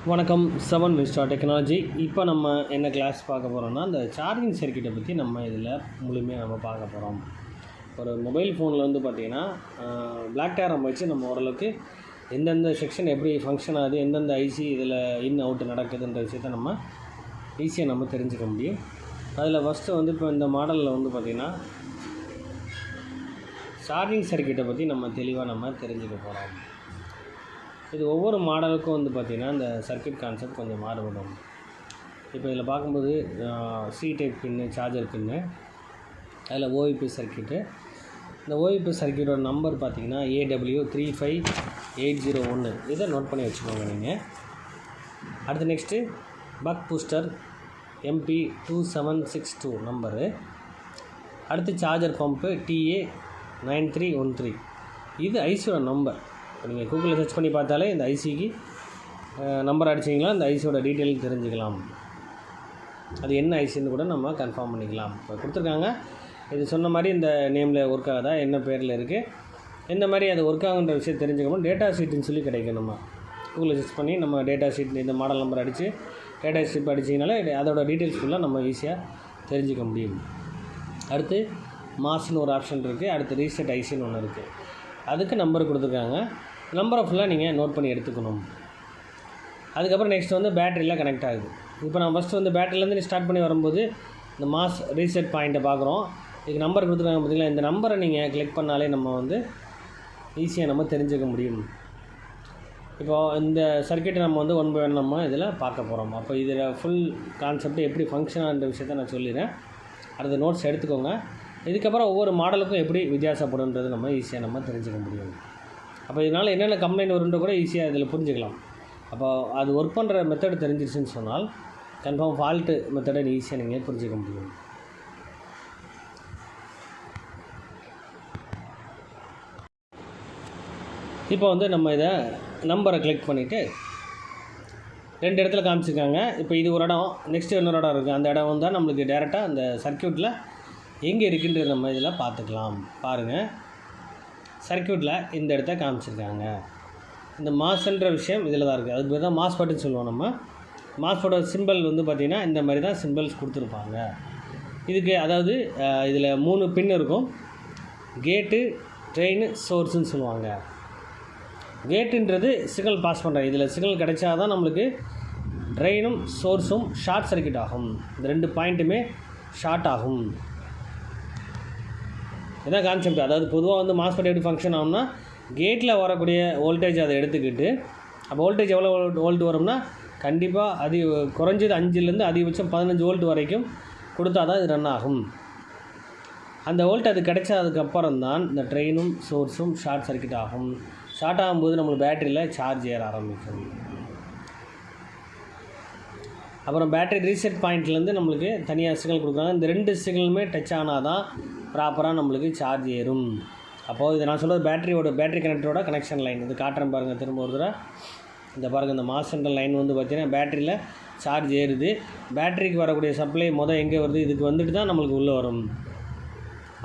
வணக்கம். 7 mister technology. இப்போ நம்ம என்ன கிளாஸ் பார்க்க போகிறோம்னா, அந்த சார்ஜிங் சர்க்யூட்டை பற்றி நம்ம இதில் முழுமையாக நம்ம பார்க்க போகிறோம். ஒரு மொபைல் ஃபோனில் வந்து பார்த்திங்கன்னா பிளாக் டயரம் வச்சு நம்ம ஓரளவுக்கு எந்தெந்த செக்ஷன் எப்படி ஃபங்க்ஷன் ஆகுது, எந்தெந்த ஐசி இதில் இன் அவுட் நடக்குதுன்ற விஷயத்தை நம்ம ஈஸியாக நம்ம தெரிஞ்சுக்க முடியும். அதில் ஃபஸ்ட்டு வந்து இப்போ இந்த மாடலில் வந்து பார்த்திங்கன்னா சார்ஜிங் சர்க்யூட்டை பற்றி நம்ம தெளிவாக நம்ம தெரிஞ்சுக்க போகிறோம். இது ஒவ்வொரு மாடலுக்கும் வந்து பார்த்திங்கன்னா இந்த சர்க்யூட் கான்செப்ட் கொஞ்சம் மாறுபடும். இப்போ இதில் பார்க்கும்போது சி டைப் பின்னு, சார்ஜர் பின்னு, அதில் ஓஇபி சர்க்யூட்டு. இந்த ஓஇபி சர்க்யூட்டோட நம்பர் பார்த்திங்கன்னா AW35801. இதை நோட் பண்ணி வச்சுக்கோங்க நீங்கள். அடுத்து next buck booster MP2762 number. அடுத்து சார்ஜர் பம்ப்பு TA9313. இது ஐசியோட நம்பர். இப்போ நீங்கள் கூகுளில் சர்ச் பண்ணி பார்த்தாலே இந்த ஐசிக்கு நம்பர் அடிச்சிங்கன்னா இந்த ஐசியோட டீட்டெயில் தெரிஞ்சுக்கலாம். அது என்ன ஐசின்னு கூட நம்ம கன்ஃபார்ம் பண்ணிக்கலாம். இப்போ கொடுத்துருக்காங்க, இது சொன்ன மாதிரி இந்த நேமில் ஒர்க் ஆகுதா, என்ன பேரில் இருக்குது, எந்த மாதிரி அது ஒர்க் ஆகுன்ற விஷயம் தெரிஞ்சுக்கணும். டேட்டா ஷீட்டுன்னு சொல்லி கிடைக்கும். நம்ம கூகுளில் சர்ச் பண்ணி நம்ம டேட்டா ஷீட் இந்த மாடல் நம்பர் அடித்து டேட்டா ஷீட் அடிச்சிங்கனாலே அதோட டீட்டெயில்ஸ் ஃபுல்லாக நம்ம ஈஸியாக தெரிஞ்சுக்க முடியும். அடுத்து மாஸ்ன்னு ஒரு ஆப்ஷன் இருக்குது. அடுத்து ரீசெட் ஐசின்னு ஒன்று இருக்குது. அதுக்கு நம்பர் கொடுத்துருக்காங்க. நம்பரை ஃபுல்லாக நீங்கள் நோட் பண்ணி எடுத்துக்கணும். அதுக்கப்புறம் நெக்ஸ்ட் வந்து பேட்டரியில் கனெக்ட் ஆகுது. இப்போ நான் ஃபஸ்ட்டு வந்து பேட்டரியிலேருந்து ஸ்டார்ட் பண்ணி வரும்போது இந்த மாஸ் ரீசெட் பாயிண்ட்டை பார்க்குறோம். இதுக்கு நம்பர் கொடுத்துருக்காங்க பார்த்தீங்களா. இந்த நம்பரை நீங்கள் கிளிக் பண்ணாலே நம்ம வந்து ஈஸியாக நம்ம தெரிஞ்சுக்க முடியும். இப்போது இந்த சர்க்யூட்டை நம்ம வந்து ஒன் பை ஒன் நம்ம இதில் பார்க்க போகிறோம். அப்போ இதில் ஃபுல் கான்செப்ட் எப்படி ஃபங்க்ஷன் ஆகிற விஷயத்த நான் சொல்லிடுறேன். அடுத்த நோட்ஸ் எடுத்துக்கோங்க. இதுக்கப்புறம் ஒவ்வொரு மாடலுக்கும் எப்படி வித்தியாசப்படுன்றது நம்ம ஈஸியாக நம்ம தெரிஞ்சுக்க முடியும். அப்போ இதனால் என்னென்ன கம்ப்ளைண்ட் வருன்ற கூட ஈஸியாக இதில் புரிஞ்சுக்கலாம். அப்போ அது ஒர்க் பண்ணுற மெத்தட் தெரிஞ்சிருச்சுன்னு சொன்னால் கன்ஃபார்ம் ஃபால்ட்டு மெத்தடை ஈஸியாக நீங்கள் புரிஞ்சுக்க முடியும். இப்போ வந்து நம்ம இதை நம்பரை கிளிக் பண்ணிவிட்டு 2 இடத்துல காமிச்சிருக்காங்க. இப்போ இது ஒரு இடம், நெக்ஸ்ட்டு இன்னொரு இடம் இருக்குது. அந்த இடம் வந்தால் நம்மளுக்கு டேரெக்டாக அந்த சர்க்யூட்டில் எங்கே இருக்குன்றது நம்ம இதில் பார்த்துக்கலாம். பாருங்கள், சர்க்யூட்டில் இந்த இடத்த காமிச்சிருக்காங்க. இந்த மாஸ்ன்ற விஷயம் இதில் தான் இருக்குது. அதுக்கு பேர் தான் மாஸ்பெட்டுன்னு சொல்லுவோம். நம்ம மாஸ்பெட்டோட சிம்பிள் வந்து பார்த்திங்கன்னா இந்த மாதிரி தான் சிம்பிள்ஸ் கொடுத்துருப்பாங்க. இதுக்கு அதாவது இதில் 3 பின் இருக்கும். கேட்டு, ட்ரெயின், சோர்ஸுன்னு சொல்லுவாங்க. கேட்டுன்றது சிக்னல் பாஸ் பண்ணுறாங்க. இதில் சிக்னல் கிடைச்சா தான் நம்மளுக்கு ட்ரெயினும் சோர்ஸும் ஷார்ட் சர்க்யூட் ஆகும். இந்த 2 பாயிண்ட்டுமே ஷார்ட் ஆகும். இதான் கான்செப்ட். அதாவது பொதுவாக வந்து மாஸ்பெட் எப்படி ஃபங்க்ஷன் ஆகும்னா, கேட்டில் வரக்கூடிய வோல்டேஜ் அதை எடுத்துக்கிட்டு, அப்போ வோல்டேஜ் எவ்வளோ வோல்ட் வரும்னா கண்டிப்பாக குறைஞ்சது 5லேருந்து அதிகபட்சம் 15 வோல்ட் வரைக்கும் கொடுத்தா தான் இது ரன் ஆகும். அந்த வோல்ட் அது கிடைச்சதுக்கப்புறம் தான் இந்த ட்ரெயினும் சோர்ஸும் ஷார்ட் சர்க்யூட் ஆகும். ஷார்ட் ஆகும்போது நம்மளுக்கு பேட்டரியில் சார்ஜ் ஏற ஆரம்பிக்கும். அப்புறம் பேட்டரி ரீசெட் பாயிண்ட்லேருந்து நம்மளுக்கு தனியாக சிக்னல் கொடுக்குறாங்க. இந்த 2 சிக்னலுமே டச் ஆனால் தான் ப்ராப்பராக நம்மளுக்கு சார்ஜ் ஏறும். அப்போது இதை நான் சொல்கிறது பேட்டரி கனெக்டரோட கனெக்ஷன் லைன். இது காட்டுறேன் பாருங்கள். திரும்ப ஒரு தடவை இந்த பாருங்கள். இந்த மாஸ்ன்ற லைன் வந்து பார்த்திங்கன்னா பேட்டரியில் சார்ஜ் ஏறுது. பேட்டரிக்கு வரக்கூடிய சப்ளை எங்கே வருது, இதுக்கு வந்துட்டு தான் நம்மளுக்கு உள்ளே வரும்.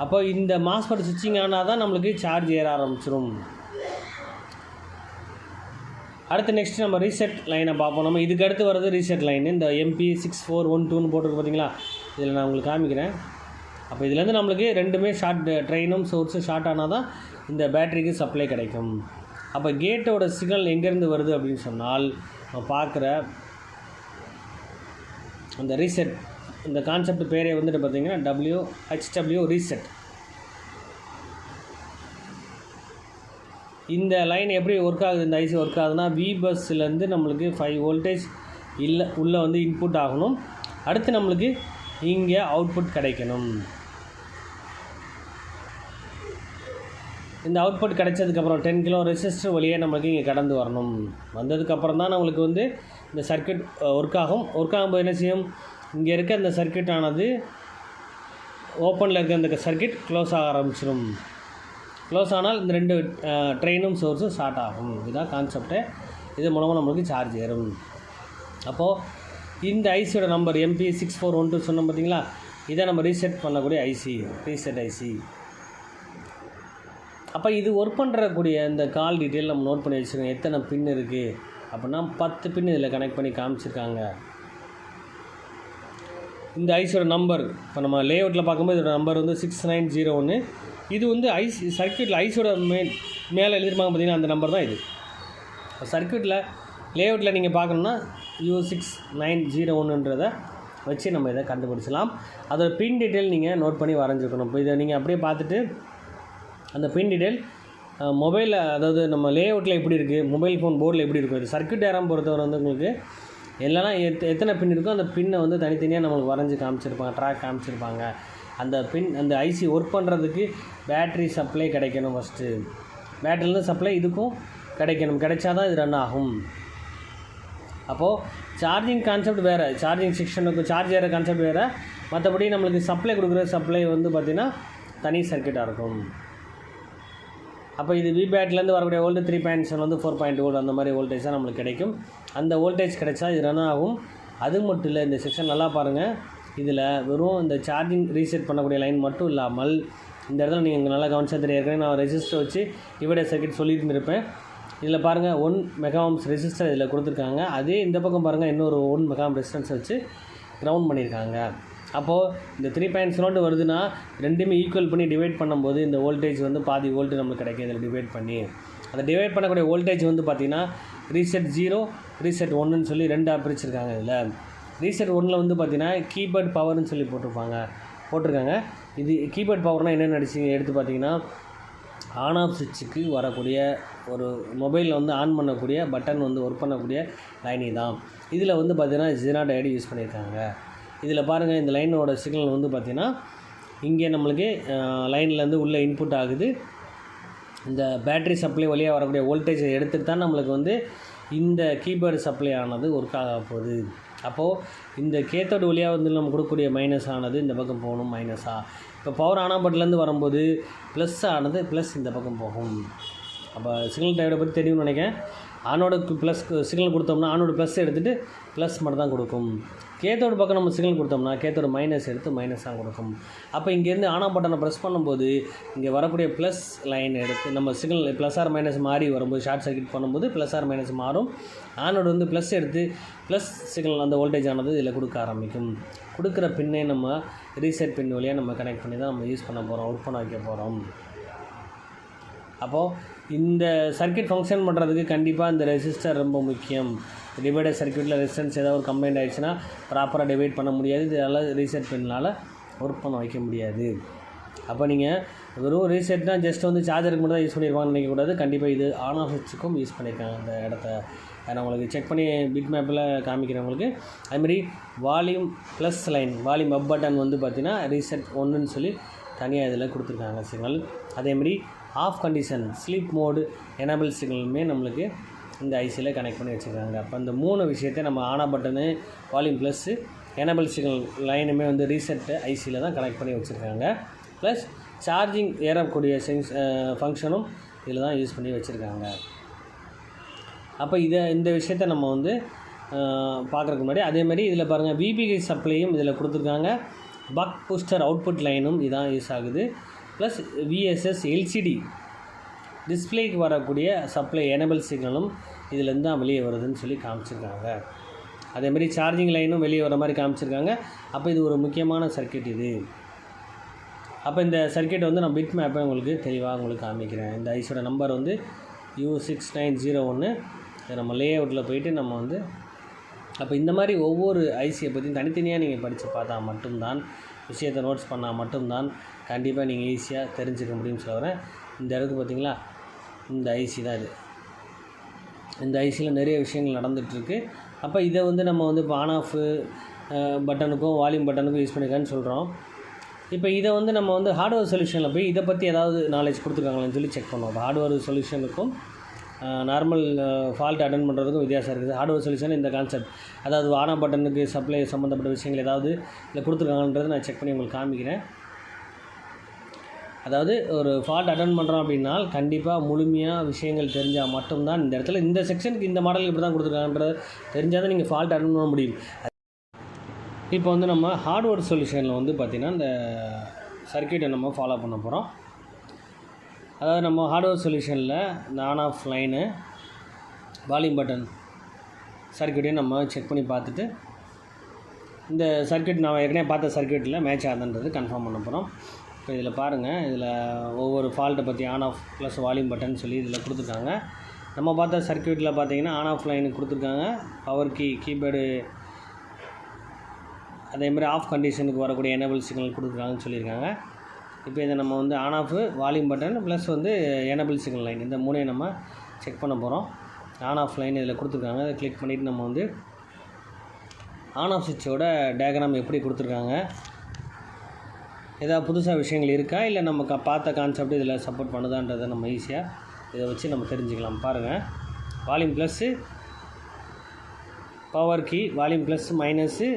அப்போ இந்த மாஸ்பெட் சுவிட்சிங் ஆனால் தான் நம்மளுக்கு சார்ஜ் ஏற ஆரம்பிச்சிடும். அடுத்து நெக்ஸ்ட் நம்ம ரீசெட் லைனை பார்ப்போம். நம்ம இதுக்கு அடுத்து வர்றது ரீசெட் லைன். இந்த MP6412 போட்டிருக்கு பார்த்தீங்களா. இதில் நான் உங்களுக்கு காமிக்கிறேன். அப்போ இதுலேருந்து நம்மளுக்கு 2மே ஷார்ட், ட்ரெயினும் சோர்ஸும் ஷார்ட் ஆனால் தான் இந்த பேட்டரிக்கு சப்ளை கிடைக்கும். அப்போ கேட்டோட சிக்னல் எங்கேருந்து வருது அப்படின்னு சொன்னால் நம்ம பார்க்குற அந்த ரீசெட், இந்த கான்செப்ட் பேரே வந்துட்டு பார்த்திங்கன்னா WHW ரீசெட். இந்த லைன் எப்படி ஒர்க் ஆகுது, இந்த ஐசி ஒர்க் ஆகுதுன்னா V பஸ்லேருந்து நம்மளுக்கு 5 வோல்டேஜ் உள்ளே வந்து இன்புட் ஆகணும். அடுத்து நம்மளுக்கு இங்கே அவுட்புட் கிடைக்கணும். இந்த அவுட்புட் கிடைச்சதுக்கப்புறம் 10 கிலோ ரெசிஸ்டர் வழியே நம்மளுக்கு இங்கே கடந்து வரணும். வந்ததுக்கப்புறம் தான் நம்மளுக்கு வந்து இந்த சர்க்யூட் ஒர்க் ஆகும். ஒர்க் ஆகும்போது என்ன செய்யும், இங்கே இருக்க இந்த சர்க்யூட் ஆனது ஓப்பனில் இருக்க இந்த சர்க்யூட் க்ளோஸ் ஆக ஆரம்பிச்சிடும். க்ளோஸ் ஆனால் இந்த 2 ட்ரெயினும் சோர்ஸும் ஸ்டார்ட் ஆகும். இதுதான் கான்செப்ட்டு. இது மூலமாக நம்மளுக்கு சார்ஜ் ஏறும். அப்போது இந்த ஐசியோட நம்பர் MP6412 சொன்னோம் பார்த்தீங்களா. இதை நம்ம ரீசெட் பண்ணக்கூடிய ஐசி, ரீசெட் ஐசி. அப்போ இது ஒர்க் பண்ணுறக்கூடிய இந்த கால் டீட்டெயில் நம்ம நோட் பண்ணி வச்சுக்கோங்க. எத்தனை பின் இருக்குது அப்படின்னா 10 பின் இதில் கனெக்ட் பண்ணி காமிச்சிருக்காங்க. இந்த ஐசியோட நம்பர் இப்போ நம்ம லேஅவுட்டில் பார்க்கும்போது இதோட நம்பர் வந்து 6901. இது வந்து ஐசி சர்க்யூட்டில் ஐசியோட மேலே எழுதிருப்பாங்க பார்த்தீங்கன்னா, அந்த நம்பர் தான் இது. சர்க்யூட்டில் லேஅவுட்டில் நீங்கள் பார்க்கணுன்னா U6901ன்றதை வச்சு நம்ம இதை கண்டுபிடிச்சலாம். அதோட பின் டீட்டெயில் நீங்கள் நோட் பண்ணி வரைஞ்சிருக்கணும். இப்போ இதை நீங்கள் அப்படியே பார்த்துட்டு அந்த பின் டீட்டெயில் மொபைலில், அதாவது நம்ம லேஅவுட்டில் எப்படி இருக்குது, மொபைல் ஃபோன் போர்டில் எப்படி இருக்கும், இது சர்க்யூட் டயக்ராம் பொறுத்தவரை வந்து உங்களுக்கு இல்லைனா எத்தனை பின் இருக்கோ அந்த பின்னை வந்து தனித்தனியாக நம்மளுக்கு வரைஞ்சி காமிச்சிருப்பாங்க, ட்ராக் காமிச்சிருப்பாங்க. அந்த பின் அந்த ஐசி ஒர்க் பண்ணுறதுக்கு பேட்ரி சப்ளை கிடைக்கணும். ஃபஸ்ட்டு பேட்டரிலேருந்து சப்ளை இதுக்கும் கிடைக்கணும், கிடைச்சா தான் இது ரன் ஆகும். அப்போது சார்ஜிங் கான்செப்ட் வேறு, சார்ஜிங் செக்ஷனுக்கு சார்ஜ் ஏற கான்செப்ட் வேறு, மற்றபடி நம்மளுக்கு சப்ளை கொடுக்குற சப்ளை வந்து பார்த்திங்கன்னா தனி சர்க்யூட்டாக இருக்கும். அப்போ இது விபேட்லேருந்து வரக்கூடிய வோல்டேஜ் 3.7 வந்து 4.2 வோல்ட் அந்த மாதிரி வோல்டேஜ் தான் நம்மளுக்கு கிடைக்கும். அந்த வோல்டேஜ் கிடைச்சா இது ரன் ஆகும். அது மட்டும் இல்லை, இந்த செக்ஷன் நல்லா பாருங்கள். இதில் வெறும் இந்த சார்ஜிங் ரீசெட் பண்ணக்கூடிய லைன் மட்டும் இல்லாமல் இந்த இடத்துல நீங்கள் நல்லா கவனிச்சா தெரியாது, நான் ரெசிஸ்டர் வச்சு டிவைடர் சர்க்யூட் சொல்லியிருந்திருப்பேன். இதில் பாருங்கள் 1 மெகா ஓம்ஸ் ரெசிஸ்டர் இதில் கொடுத்துருக்காங்க. அதே இந்த பக்கம் பாருங்கள் இன்னொரு 1 மெகா ஓம் ரெசிஸ்டன்ஸ் வச்சு கிரவுண்ட் பண்ணியிருக்காங்க. அப்போது இந்த 3.7 வருதுன்னா ரெண்டுமே ஈக்குவல் பண்ணி டிவைட் பண்ணும்போது இந்த வோல்டேஜ் வந்து பாதி வோல்ட்டு நம்மளுக்கு கிடைக்கும். இதில் டிவைட் பண்ணி அந்த டிவைட் பண்ணக்கூடிய வோல்டேஜ் வந்து பார்த்திங்கன்னா ரீசெட் 0 ரீசெட் 1ன்னு சொல்லி 2 பிரிச்சிருக்காங்க. இதில் ரீசெட் 1ல் வந்து பார்த்திங்கன்னா கீபோர்ட் பவர்னு சொல்லி போட்டிருக்காங்க. இது கீபோர்ட் பவர்னால் என்னென்னு எடுத்து பார்த்திங்கன்னா ஆன் ஆஃப் சுவிட்சுக்கு வரக்கூடிய ஒரு மொபைலில் வந்து ஆன் பண்ணக்கூடிய பட்டன் வந்து ஒர்க் பண்ணக்கூடிய லைனி தான். இதில் வந்து பார்த்திங்கன்னா ஜீரோ டயோடு யூஸ் பண்ணியிருக்காங்க. இதில் பாருங்கள், இந்த லைனோட சிக்னல் வந்து பார்த்திங்கன்னா இங்கே நம்மளுக்கு லைன்லேருந்து உள்ளே இன்புட் ஆகுது. இந்த பேட்ரி சப்ளை வழியாக வரக்கூடிய வோல்டேஜை எடுத்துகிட்டு தான் நம்மளுக்கு வந்து இந்த கீபோர்டு சப்ளை ஆனது ஒர்க் ஆக போகுது. அப்போது இந்த கேத்தோடு வழியாக வந்து நம்ம கொடுக்கக்கூடிய மைனஸ் ஆனது இந்த பக்கம் போகணும், மைனஸாக. இப்போ பவர் ஆன் பட்டன்லேருந்து வரும்போது ப்ளஸ் ஆனது ப்ளஸ் இந்த பக்கம் போகும். அப்போ சிக்னல் டையோட பற்றி தெரியும்னு நினைக்கிறேன். ஆனோடுக்கு ப்ளஸ் சிக்னல் கொடுத்தோம்னா ஆனோட ப்ளஸ் எடுத்துகிட்டு ப்ளஸ் மட்டும் தான் கொடுக்கும். கேத்தோடு பக்கம் நம்ம சிக்னல் கொடுத்தோம்னா கேத்தோட மைனஸ் எடுத்து மைனஸ் தான் கொடுக்கும். அப்போ இங்கேருந்து ஆன் பட்டனை ப்ரெஸ் பண்ணும்போது இங்கே வரக்கூடிய ப்ளஸ் லைன் எடுத்து நம்ம சிக்னல் ப்ளஸ் ஆர் மைனஸ் மாறி வரும்போது ஷார்ட் சர்க்யூட் பண்ணும்போது ப்ளஸ் ஆர் மைனஸ் மாறும். ஆனோடு வந்து ப்ளஸ் எடுத்து ப்ளஸ் சிக்னல் அந்த வோல்டேஜ் ஆனது இதில் கொடுக்க ஆரம்பிக்கும். கொடுக்குற பின்னே நம்ம ரீசெட் பின் வழியாக நம்ம கனெக்ட் பண்ணி தான் நம்ம யூஸ் பண்ண போகிறோம், ஒர்க் பண்ண வைக்க போகிறோம். அப்போது இந்த சர்க்யூட் ஃபங்க்ஷன் பண்ணுறதுக்கு கண்டிப்பாக இந்த ரெசிஸ்டர் ரொம்ப முக்கியம். டிவைடர் சர்க்யூட்டில் ரெசிஸ்டன்ஸ் ஏதாவது ஒரு கம்ப்ளைண்ட் ஆகிடுச்சுன்னா ப்ராப்பராக டிவைட் பண்ண முடியாது. இதனால் ரீசெட் பின்னால் ஒர்க் பண்ண வைக்க முடியாது. அப்போ நீங்கள் வெறும் ரீசெட்னா ஜஸ்ட் வந்து சார்ஜருக்கு மட்டும் தான் யூஸ் பண்ணியிருப்பாங்கன்னு நினைக்கக்கூடாது. கண்டிப்பாக இது ஆன் ஆஃப் சுவிட்சுக்கும் யூஸ் பண்ணியிருக்காங்க. அந்த இடத்த நான் உங்களுக்கு செக் பண்ணி பிட் மேப்பில் காமிக்கிறவங்களுக்கு. அதுமாதிரி வால்யூம் ப்ளஸ் லைன், வால்யூம் அப் பட்டன் வந்து பார்த்திங்கன்னா ரீசெட் 1ன்னு சொல்லி தனியாக இதில் கொடுத்துருக்காங்க சிக்னல். அதேமாதிரி off condition sleep mode enable சிக்னலுமே நம்மளுக்கு இந்த ஐசியில் கனெக்ட் பண்ணி வச்சுருக்காங்க. அப்போ இந்த 3 விஷயத்தை நம்ம ஆனா button, volume plus, enable signal லைனுமே வந்து ரீசெட்டு ஐசியில் தான் கனெக்ட் பண்ணி வச்சுருக்காங்க. ப்ளஸ் சார்ஜிங் ஏறக்கூடிய ஃபங்க்ஷனும் இதில் தான் யூஸ் பண்ணி வச்சுருக்காங்க. அப்போ இந்த விஷயத்தை நம்ம வந்து பார்க்குறதுக்கு முன்னாடி அதேமாதிரி இதில் பாருங்கள் விபிஐ சப்ளையும் இதில் கொடுத்துருக்காங்க. பக் பூஸ்டர் அவுட்புட் லைனும் இதான் யூஸ் ஆகுது. ப்ளஸ் விஎஸ்எஸ் எல்சிடி டிஸ்பிளேக்கு வரக்கூடிய சப்ளை எனேபிள் சிக்னலும் இதிலேருந்து தான் வெளியே வருதுன்னு சொல்லி காமிச்சிருக்காங்க. அதேமாதிரி சார்ஜிங் லைனும் வெளியே வர மாதிரி காமிச்சிருக்காங்க. அப்போ இது ஒரு முக்கியமான சர்க்யூட் இது. அப்போ இந்த சர்க்யூட் வந்து நான் பிட் மேப்பை உங்களுக்கு தெளிவாக உங்களுக்கு காமிக்கிறேன். இந்த ஐஸோட நம்பர் வந்து U6901. இதை நம்ம லேஅவுட்டில் போயிட்டு நம்ம வந்து அப்போ இந்த மாதிரி ஒவ்வொரு ஐசியை பற்றியும் தனித்தனியாக நீங்கள் படித்து பார்த்தா மட்டும்தான், விஷயத்தை நோட்ஸ் பண்ணால் மட்டும்தான் கண்டிப்பாக நீங்கள் ஈஸியாக தெரிஞ்சுக்க முடியும்னு சொல்கிறேன். இந்த இடத்துக்கு பார்த்திங்களா, இந்த ஐசி தான் இது. இந்த ஐசியில் நிறைய விஷயங்கள் நடந்துகிட்ருக்கு. அப்போ இதை வந்து நம்ம வந்து இப்போ ஆன் ஆஃப் பட்டனுக்கும் வால்யூம் பட்டனுக்கும் யூஸ் பண்ணிக்கலான்னு சொல்கிறோம். இப்போ இதை வந்து நம்ம வந்து ஹார்ட்வேர் சொல்யூஷனில் போய் இதை பற்றி ஏதாவது நாலேஜ் கொடுத்துருக்காங்களான்னு சொல்லி செக் பண்ணுவோம். ஹார்ட்வேர் சொல்யூஷனுக்கும் நார்மல் ஃபால்ட் அட்டன் பண்ணுறதுக்கும் வித்தியாசம் இருக்குது. ஹார்ட்வேர் சொல்யூஷன் இந்த கான்செப்ட், அதாவது ஆனா பட்டனுக்கு சப்ளை சம்மந்தப்பட்ட விஷயங்கள் ஏதாவது இதில் கொடுத்துருக்காங்கன்றது நான் செக் பண்ணி உங்களுக்கு காமிக்கிறேன். அதாவது ஒரு ஃபால்ட் அட்டன் பண்ணுறோம் அப்படின்னா கண்டிப்பாக முழுமையாக விஷயங்கள் தெரிஞ்சால் மட்டும்தான் இந்த இடத்துல இந்த செக்ஷனுக்கு இந்த மாடல் இப்படி தான் கொடுத்துருக்காங்கன்றது தெரிஞ்சால் தான் நீங்கள் ஃபால்ட் அட்டன் பண்ண முடியும். இப்போ வந்து நம்ம ஹார்ட்வேர் சொல்யூஷனில் வந்து பார்த்திங்கன்னா இந்த சர்க்யூட்டை நம்ம ஃபாலோ பண்ண போகிறோம். அதாவது நம்ம ஹார்ட்வேர் சொல்யூஷனில் இந்த on off line, volume button சர்க்யூட்டையும் நம்ம செக் பண்ணி பார்த்துட்டு இந்த சர்க்யூட் நான் ஏற்கனவே பார்த்த சர்க்யூட்டில் மேட்ச் ஆகுதுன்றது கன்ஃபார்ம் பண்ண போகிறோம். இப்போ இதில் பாருங்கள், இதில் ஒவ்வொரு ஃபால்ட்டை பற்றி on off plus volume button சொல்லி இதில் கொடுத்துருக்காங்க. நம்ம பார்த்த சர்க்யூட்டில் பார்த்தீங்கன்னா ஆன் ஆஃப் லைனுக்கு கொடுத்துருக்காங்க, பவர் கீபேடு அதேமாதிரி ஆஃப் கண்டிஷனுக்கு வரக்கூடிய எனேபிள் சிக்னல் கொடுத்துருக்காங்கன்னு சொல்லியிருக்காங்க. இப்போ இதை நம்ம வந்து on off volume button plus வந்து எனேபிள் சிக்னல் லைன் இந்த மூணையும் நம்ம செக் பண்ண போகிறோம். ஆன் ஆஃப் லைன் இதில் கொடுத்துருக்காங்க, அதை கிளிக் பண்ணிவிட்டு நம்ம வந்து ஆன் ஆஃப் சுவிட்சோட டயக்ராம் எப்படி கொடுத்துருக்காங்க, ஏதாவது புதுசாக விஷயங்கள் இருக்கா, இல்லை நம்ம பார்த்த கான்செப்ட் இதில் சப்போர்ட் பண்ணுதான்றதை நம்ம ஈஸியாக இதை வச்சு நம்ம தெரிஞ்சுக்கலாம். பாருங்கள், volume plus power key, volume plus minus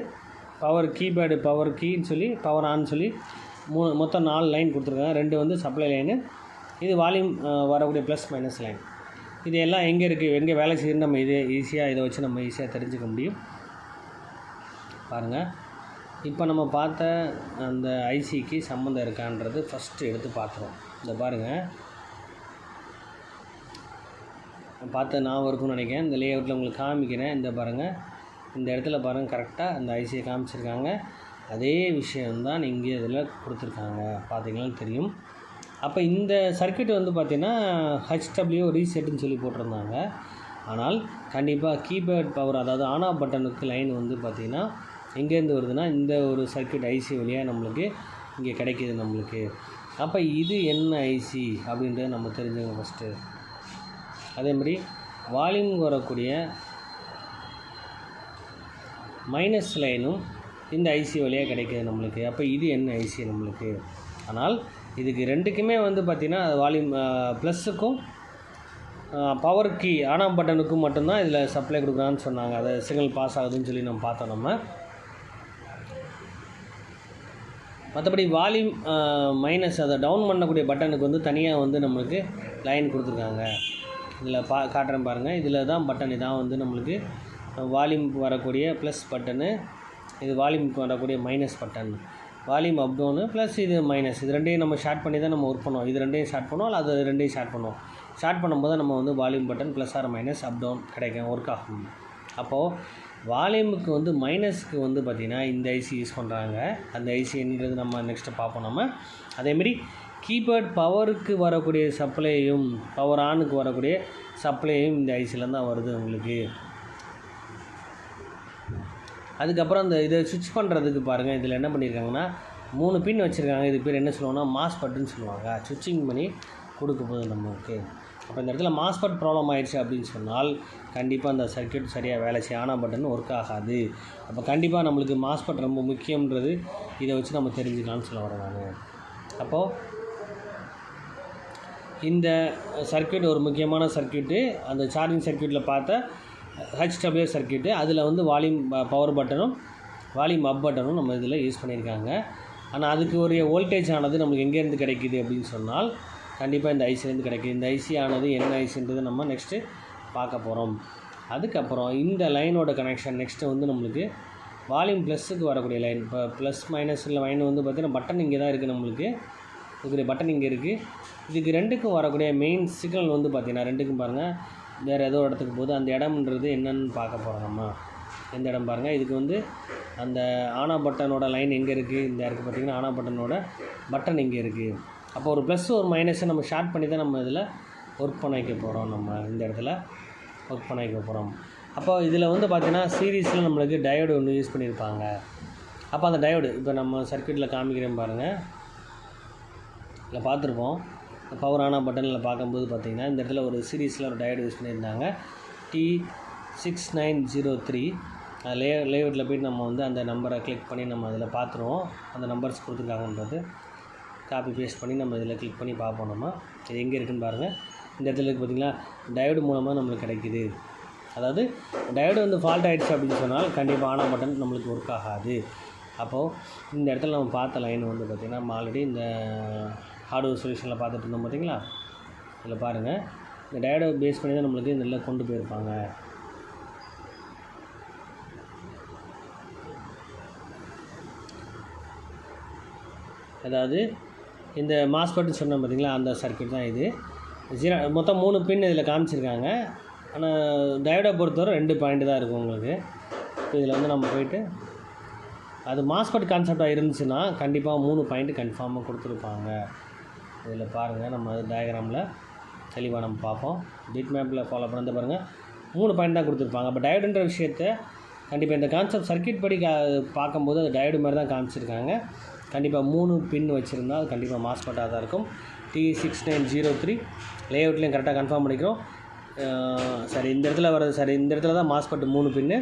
power keypad power கீன்னு சொல்லி பவர் ஆன் சொல்லி மொத்தம் 4 லைன் கொடுத்துருக்காங்க. 2 வந்து சப்ளை லைனு, இது வால்யூம் வரக்கூடிய ப்ளஸ் மைனஸ் லைன். இது எல்லாம் எங்கே இருக்குது, எங்கே வேலை செய்யுதுன்னு நம்ம இதை வச்சு நம்ம ஈஸியாக தெரிஞ்சுக்க முடியும். பாருங்கள், இப்போ நம்ம பார்த்த அந்த ஐசிக்கு சம்மந்தம் இருக்கான்றது ஃபஸ்ட்டு எடுத்து பார்த்துருவோம். இந்த பாருங்கள், பார்த்து நான் இருக்கும்னு நினைக்கிறேன். இந்த லேஅவுட்டில் உங்களுக்கு காமிக்கிறேன். இந்த பாருங்கள், இந்த இடத்துல பாருங்கள், கரெக்டாக அந்த ஐசியை காமிச்சிருக்காங்க. அதே விஷயம்தான் இங்கே இதில் கொடுத்துருக்காங்க, பார்த்தீங்களான்னு தெரியும். அப்போ இந்த சர்க்யூட் வந்து பார்த்திங்கன்னா HW ரீசெட்டுன்னு சொல்லி போட்டிருந்தாங்க. ஆனால் கண்டிப்பாக கீபேட் பவர், அதாவது ஆன் ஆஃப் பட்டனுக்கு லைன் வந்து பார்த்திங்கன்னா எங்கேருந்து வருதுன்னா இந்த ஒரு சர்க்யூட் ஐசி வழியாக நம்மளுக்கு இங்கே கிடைக்கிது நம்மளுக்கு. அப்போ இது என்ன ஐசி அப்படின்றத நம்ம தெரிஞ்சுக்கணும் ஃபஸ்ட்டு. அதேமாதிரி வால்யூம் வரக்கூடிய மைனஸ் லைனும் இந்த ஐசி வழியாக கிடைக்கிது நம்மளுக்கு. அப்போ இது என்ன ஐசி நம்மளுக்கு. ஆனால் இதுக்கு ரெண்டுக்குமே வந்து பார்த்திங்கன்னா வால்யூம் ப்ளஸ்ஸுக்கும் பவர் கீ ஆன் ஆஃப் பட்டனுக்கும் மட்டும்தான் இதில் சப்ளை கொடுக்குறான்னு சொன்னாங்க. அதை சிக்னல் பாஸ் ஆகுதுன்னு சொல்லி நம்ம பார்த்தோம். நம்ம மற்றபடி வால்யூம் மைனஸ் அதை டவுன் பண்ணக்கூடிய பட்டனுக்கு வந்து தனியாக வந்து நம்மளுக்கு லைன் கொடுத்துருக்காங்க. இதில் காட்டுறேன் பாருங்கள், இதில் தான் பட்டன், இதான் வந்து நம்மளுக்கு வால்யூமுக்கு வரக்கூடிய ப்ளஸ் பட்டனு, இது வால்யூமுக்கு வரக்கூடிய minus button. Volume up down plus இது மைனஸ், இது ரெண்டையும் நம்ம ஷார்ட் பண்ணி தான் நம்ம ஒர்க் பண்ணுவோம். இது ரெண்டையும் ஷார்ட் பண்ணுவோம், அல்லது அது ரெண்டையும் ஷார்ட் பண்ணுவோம். ஷார்ட் பண்ணும்போது நம்ம வந்து volume button plus or minus up down கிடைக்கும், ஒர்க் ஆகும். அப்போது வால்யூமுக்கு வந்து மைனஸ்க்கு வந்து பார்த்திங்கன்னா இந்த ஐசி யூஸ் பண்ணுறாங்க. அந்த ஐசின்றது நம்ம நெக்ஸ்ட்டு பார்ப்போம். நம்ம அதேமாரி கீபேட் பவருக்கு வரக்கூடிய சப்ளையும் பவர் ஆனுக்கு வரக்கூடிய சப்ளையும் இந்த ஐசியில் தான் வருது உங்களுக்கு. அதுக்கப்புறம் அந்த இதை சுவிட்ச் பண்ணுறதுக்கு பாருங்கள், இதில் என்ன பண்ணியிருக்காங்கன்னா 3 பின் வச்சுருக்காங்க. இது பேர் என்ன சொல்லுவாங்கன்னா மாஸ்பெட்டுன்னு சொல்லுவாங்க. சுவிட்சிங் பண்ணி கொடுக்க போகுது நமக்கு. அப்போ இந்த இடத்துல மாஸ்பெட் ப்ராப்ளம் ஆகிடுச்சு அப்படின்னு சொன்னால் கண்டிப்பாக அந்த சர்க்யூட் சரியாக வேலை செய்ய ஆன் பட்டன் ஒர்க் ஆகாது. அப்போ கண்டிப்பாக நம்மளுக்கு மாஸ்பெட் ரொம்ப முக்கியன்றது இதை வச்சு நம்ம தெரிஞ்சுக்கலாம்னு சொல்ல வரேன் நான். அப்போது இந்த சர்க்யூட் ஒரு முக்கியமான சர்க்யூட்டு, அந்த சார்ஜிங் சர்க்யூட்டில் பார்த்த HW சர்க்யூட்டு. அதில் வந்து வால்யூம் பவர் பட்டனும் வால்யூம் அப் பட்டனும் நம்ம இதில் யூஸ் பண்ணியிருக்காங்க. ஆனால் அதுக்கு ஒரு வோல்டேஜ் ஆனது நம்மளுக்கு எங்கேருந்து கிடைக்கிது அப்படின்னு சொன்னால் கண்டிப்பாக இந்த ஐசிலேருந்து கிடைக்கிது. இந்த ஐசி ஆனது என்ன ஐசின்றது நம்ம நெக்ஸ்ட்டு பார்க்க போகிறோம். அதுக்கப்புறம் இந்த லைனோட கனெக்ஷன் நெக்ஸ்ட்டு வந்து நம்மளுக்கு வால்யூம் ப்ளஸ்ஸுக்கு வரக்கூடிய லைன். இப்போ ப்ளஸ் மைனஸில் லைன் வந்து பார்த்திங்கன்னா பட்டன் இங்கே தான் இருக்குது, நம்மளுக்கு இதுக்கு பட்டன் இங்கே இருக்குது. இதுக்கு ரெண்டுக்கும் வரக்கூடிய மெயின் சிக்னல் வந்து பார்த்திங்கன்னா ரெண்டுக்கும் பாருங்கள் வேறு ஏதோ இடத்துக்கு போகுது. அந்த இடம்ன்றது என்னென்னு பார்க்க போகிறோம் நம்ம. எந்த இடம் பாருங்கள், இதுக்கு வந்து அந்த ஆன் ஆஃப் பட்டனோட லைன் எங்கே இருக்குது, இந்த இருக்குது பார்த்திங்கன்னா ஆன் ஆஃப் பட்டனோட பட்டன் இங்கே இருக்குது. அப்போ ஒரு ப்ளஸ் ஒரு மைனஸை நம்ம ஷார்ட் பண்ணி தான் நம்ம இதில் ஒர்க் பண்ண வைக்க போகிறோம். நம்ம இந்த இடத்துல ஒர்க் பண்ண வைக்க போகிறோம். அப்போ இதில் வந்து பார்த்திங்கன்னா சீரீஸில் நம்மளுக்கு டயோடு ஒன்று யூஸ் பண்ணியிருப்பாங்க. அப்போ அந்த டயோடு இப்போ நம்ம சர்க்யூட்டில் காமிக்கிறேன் பாருங்கள், இல்லை பார்த்துருப்போம். பவர் ஆன் ஆஃப் பட்டனில் பார்க்கும்போது பார்த்திங்கன்னா இந்த இடத்துல ஒரு சீரீஸில் ஒரு டயோடு யூஸ் பண்ணியிருந்தாங்க, T6903. லேஅவுட்டில் போய்ட்டு நம்ம வந்து அந்த நம்பரை கிளிக் பண்ணி நம்ம அதில் பார்த்துருவோம். அந்த நம்பர்ஸ் கொடுத்துருக்காங்கன்றது காப்பி பேஸ்ட் பண்ணி நம்ம இதில் கிளிக் பண்ணி பார்ப்போம். நம்ம இது எங்கே இருக்குதுன்னு பாருங்கள். இந்த இடத்துல பார்த்திங்கன்னா டயோடு மூலமாக நம்மளுக்கு கிடைக்கிது. அதாவது டயோடு வந்து ஃபால்ட் ஆகிடுச்சு அப்படின்னு சொன்னால் கண்டிப்பாக ஆன் ஆஃப் பட்டன் நம்மளுக்கு ஒர்க் ஆகாது. அப்போது இந்த இடத்துல நம்ம பார்த்த லைன் வந்து பார்த்திங்கன்னா நம்ம ஆல்ரெடி இந்த ஹார்ட்வேர் சொல்யூஷனில் பார்த்துட்டு இருந்தோம் பார்த்திங்களா. இதில் பாருங்கள், இந்த டயோடை பேஸ் பண்ணி தான் நம்மளுக்கு இதில் கொண்டு போயிருப்பாங்க. அதாவது இந்த மாஸ்பெட்னு சொன்னோம் பார்த்திங்களா, அந்த சர்க்யூட் தான் இது. மொத்தம் 3 பின் இதில் காமிச்சிருக்காங்க. ஆனால் டயோடை பொறுத்தவரை 2 பாயிண்ட் தான் இருக்கும் உங்களுக்கு. இதில் வந்து நம்ம போய்ட்டு அது மாஸ்பெட் கான்செப்டாக இருந்துச்சுன்னா கண்டிப்பாக 3 பாயிண்ட் கன்ஃபார்மாக கொடுத்துருப்பாங்க. இதில் பாருங்கள், நம்ம டயக்ராமில் தெளிவாக நம்ம பார்ப்போம். பிட் மேப்பில் ஃபாலோ பண்ணி பாருங்கள் 3 பாயிண்ட் தான் கொடுத்துருப்பாங்க. அப்போ டயோடுன்ற விஷயத்தை கண்டிப்பாக இந்த கான்செப்ட் சர்க்கியூட் படி பார்க்கும்போது அது டயோடு மாதிரி தான் காமிச்சிருக்காங்க. கண்டிப்பாக 3 பின் வச்சுருந்தா அது கண்டிப்பாக மாஸ்பெட்டாக தான் இருக்கும். T6903 லேஅவுட்லேயும் கரெக்டாக கன்ஃபார்ம் பண்ணிக்கிறோம். சரி, இந்த இடத்துல வர்றது சரி, இந்த இடத்துல தான் மாஸ்பெட் 3 பின்னு,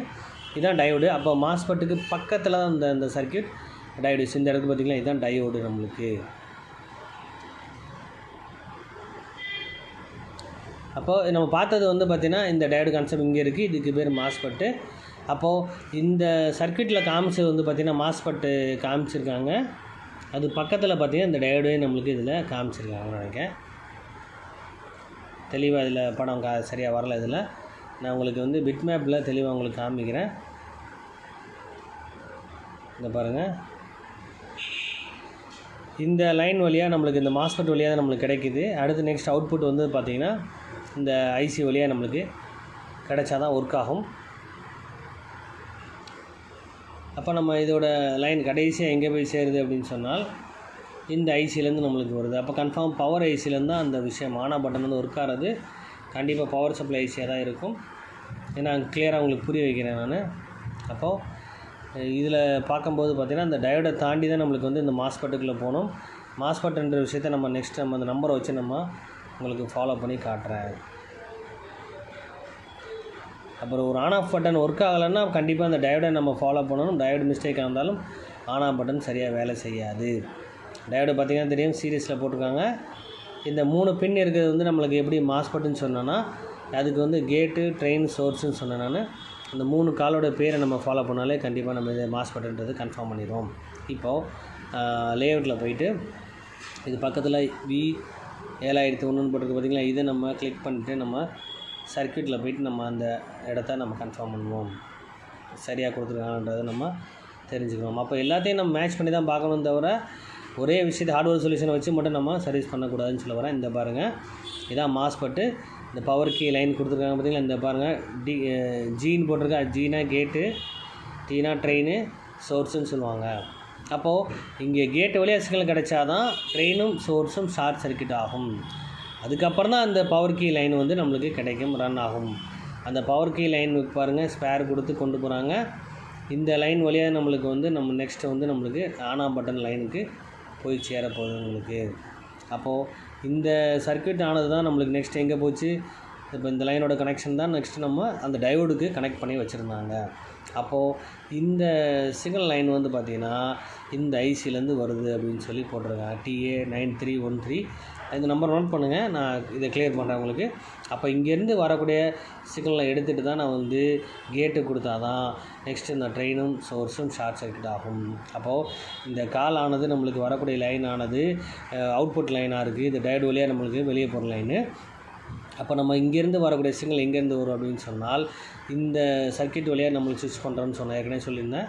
இதுதான் டயோடு. அப்போ மாஸ்பெட்டுக்கு பக்கத்தில் தான் இந்த சர்க்கியூட் டயோடு. இந்த இடத்துக்கு பார்த்திங்கன்னா இதுதான் டயோடு நம்மளுக்கு. அப்போது நம்ம பார்த்தது வந்து பார்த்திங்கன்னா இந்த டயோடு கான்செப்ட் இங்கே இருக்குது, இதுக்கு பேர் மாஸ்பெட்டு. அப்போது இந்த சர்க்கியூட்டில் காமிச்சது வந்து பார்த்திங்கன்னா மாஸ்பெட்டு காமிச்சிருக்காங்க, அது பக்கத்தில் பார்த்திங்கன்னா இந்த டயோடே நம்மளுக்கு இதில் காமிச்சிருக்காங்கன்னு நினைக்கிறேன். தெளிவாக இதில் படம் சரியாக வரல. இதில் நான் உங்களுக்கு வந்து பிட் மேப்பில் தெளிவாக உங்களுக்கு காமிக்கிறேன். இந்த பாருங்கள், இந்த லைன் வழியாக நம்மளுக்கு இந்த மாஸ்பெட் வழியாக தான் நம்மளுக்கு கிடைக்கிது. அடுத்து நெக்ஸ்ட் அவுட்புட் வந்து பார்த்திங்கன்னா இந்த ஐசி வழியாக நம்மளுக்கு கிடைச்சா தான் ஒர்க் ஆகும். அப்போ நம்ம இதோட லைன் கடைசியாக எங்கே போய் சேருது அப்படின்னு சொன்னால் இந்த ஐசிலேருந்து நம்மளுக்கு வருது. அப்போ கன்ஃபார்ம் பவர் ஐசிலேருந்து தான் அந்த விஷயம் ஆனா பட்டன் வந்து ஒர்க் ஆகிறது கண்டிப்பாக பவர் சப்ளை ஐசியாக தான் இருக்கும். ஏன்னா கிளியராக உங்களுக்கு புரிய வைக்கிறேன் நான். அப்போது இதில் பார்க்கும்போது பார்த்திங்கன்னா இந்த டயோடை தாண்டி தான் நம்மளுக்கு வந்து இந்த மாஸ்பெட்டுக்குள்ளே போகணும். மாஸ்பெட்டுன்ற விஷயத்தை நம்ம நெக்ஸ்ட் நம்ம அந்த நம்பரை வச்சு நம்ம உங்களுக்கு ஃபாலோ பண்ணி காட்டுறேன். அப்புறம் ஒரு ஆன் ஆஃப் பட்டன் ஒர்க் ஆகலைன்னா கண்டிப்பாக அந்த டயோடை நம்ம ஃபாலோ பண்ணணும். டயோடு மிஸ்டேக்காக இருந்தாலும் ஆன் ஆஃப் பட்டன் சரியாக வேலை செய்யாது. டயோடு பார்த்திங்கன்னா தெரியும், சீரியஸில் போட்டிருக்காங்க. இந்த 3 பின் இருக்கிறது வந்து நம்மளுக்கு எப்படி மாஸ்பெட்டுன்னு சொன்னோன்னா அதுக்கு வந்து கேட்டு, ட்ரெயின், சோர்ஸுன்னு சொன்னேன் நான். அந்த 3 காலோட பேரை நம்ம ஃபாலோ பண்ணாலே கண்டிப்பாக நம்ம இது மாஸ்பெட்டுன்றது கன்ஃபார்ம் பண்ணிடுவோம். இப்போது லேஅவுட்டில் போயிட்டு இது பக்கத்தில் V7001 போட்டிருக்கு பார்த்திங்களா, இதை நம்ம கிளிக் பண்ணிவிட்டு நம்ம சர்க்கியூட்டில் போய்ட்டு நம்ம அந்த இடத்த நம்ம கன்ஃபார்ம் பண்ணுவோம். சரியாக கொடுத்துருக்காங்கன்றதை நம்ம தெரிஞ்சுக்கணும். அப்போ எல்லாத்தையும் நம்ம மேட்ச் பண்ணி தான் பார்க்கணும், தவிர ஒரே விஷயத்தை ஹார்ட்வேர் சொல்யூஷனை வச்சு மட்டும் நம்ம சர்வீஸ் பண்ணக்கூடாதுன்னு சொல்ல வரேன். இந்த பாருங்கள், இதான் மாஸ்பெட்டு. இந்த பவர் கீ லைன் கொடுத்துருக்காங்க பார்த்திங்களா, இந்த பாருங்கள் ஜீன்னு போட்டிருக்கா. ஜீனா கேட்டு, டீனா ட்ரெயின், சோர்ஸுன்னு சொல்லுவாங்க. அப்போது இங்கே கேட்டு வழியாக சிக்னல் கிடைச்சாதான் ட்ரெயினும் சோர்ஸும் ஷார்ட் சர்க்கியூட் ஆகும். அதுக்கப்புறம் தான் அந்த பவர் கீ லைன் வந்து நம்மளுக்கு கிடைக்கும், ரன் ஆகும். அந்த பவர் கீ லைன் பாருங்கள் ஸ்பேர் கொடுத்து கொண்டு போகிறாங்க. இந்த லைன் வழியாக நம்மளுக்கு வந்து நம்ம நெக்ஸ்ட்டு வந்து நம்மளுக்கு ஆன் ஆஃப் பட்டன் லைனுக்கு போய் சேரப்போகுது உங்களுக்கு. அப்போது இந்த சர்க்கியூட் ஆனது தான் நம்மளுக்கு நெக்ஸ்ட் எங்கே போச்சு, இப்போ இந்த லைனோட கனெக்ஷன் தான் நெக்ஸ்ட்டு நம்ம அந்த டயோடுக்கு கனெக்ட் பண்ணி வச்சுருந்தாங்க. அப்போது இந்த சிக்னல் லைன் வந்து பார்த்திங்கன்னா இந்த ஐசிலேருந்து வருது அப்படின்னு சொல்லி போட்டிருக்காங்க. TA9313 இந்த நம்பர் நோட் பண்ணுங்கள், நான் இதை கிளியர் பண்ணுறேன் உங்களுக்கு. அப்போ இங்கேருந்து வரக்கூடிய சிக்னலை எடுத்துகிட்டு தான் நான் வந்து கேட்டு கொடுத்தா தான் நெக்ஸ்ட்டு இந்த ட்ரெயினும் சோர்ஸும் ஷார்ட் சர்க்கியூட் ஆகும். அப்போது இந்த கால் ஆனது நம்மளுக்கு வரக்கூடிய லைன் ஆனது அவுட்புட் லைனாக இருக்குது. இந்த டயோடு வழியாக நம்மளுக்கு வெளியே போகிற லைனு. அப்போ நம்ம இங்கேருந்து வரக்கூடிய சிக்னல் எங்கேருந்து வரும் அப்படின்னு சொன்னால் இந்த சர்க்கியூட் வழியாக நம்மளுக்கு ஸ்விட்ச் பண்ணுறோன்னு சொன்னேன், ஏற்கனவே சொல்லியிருந்தேன்.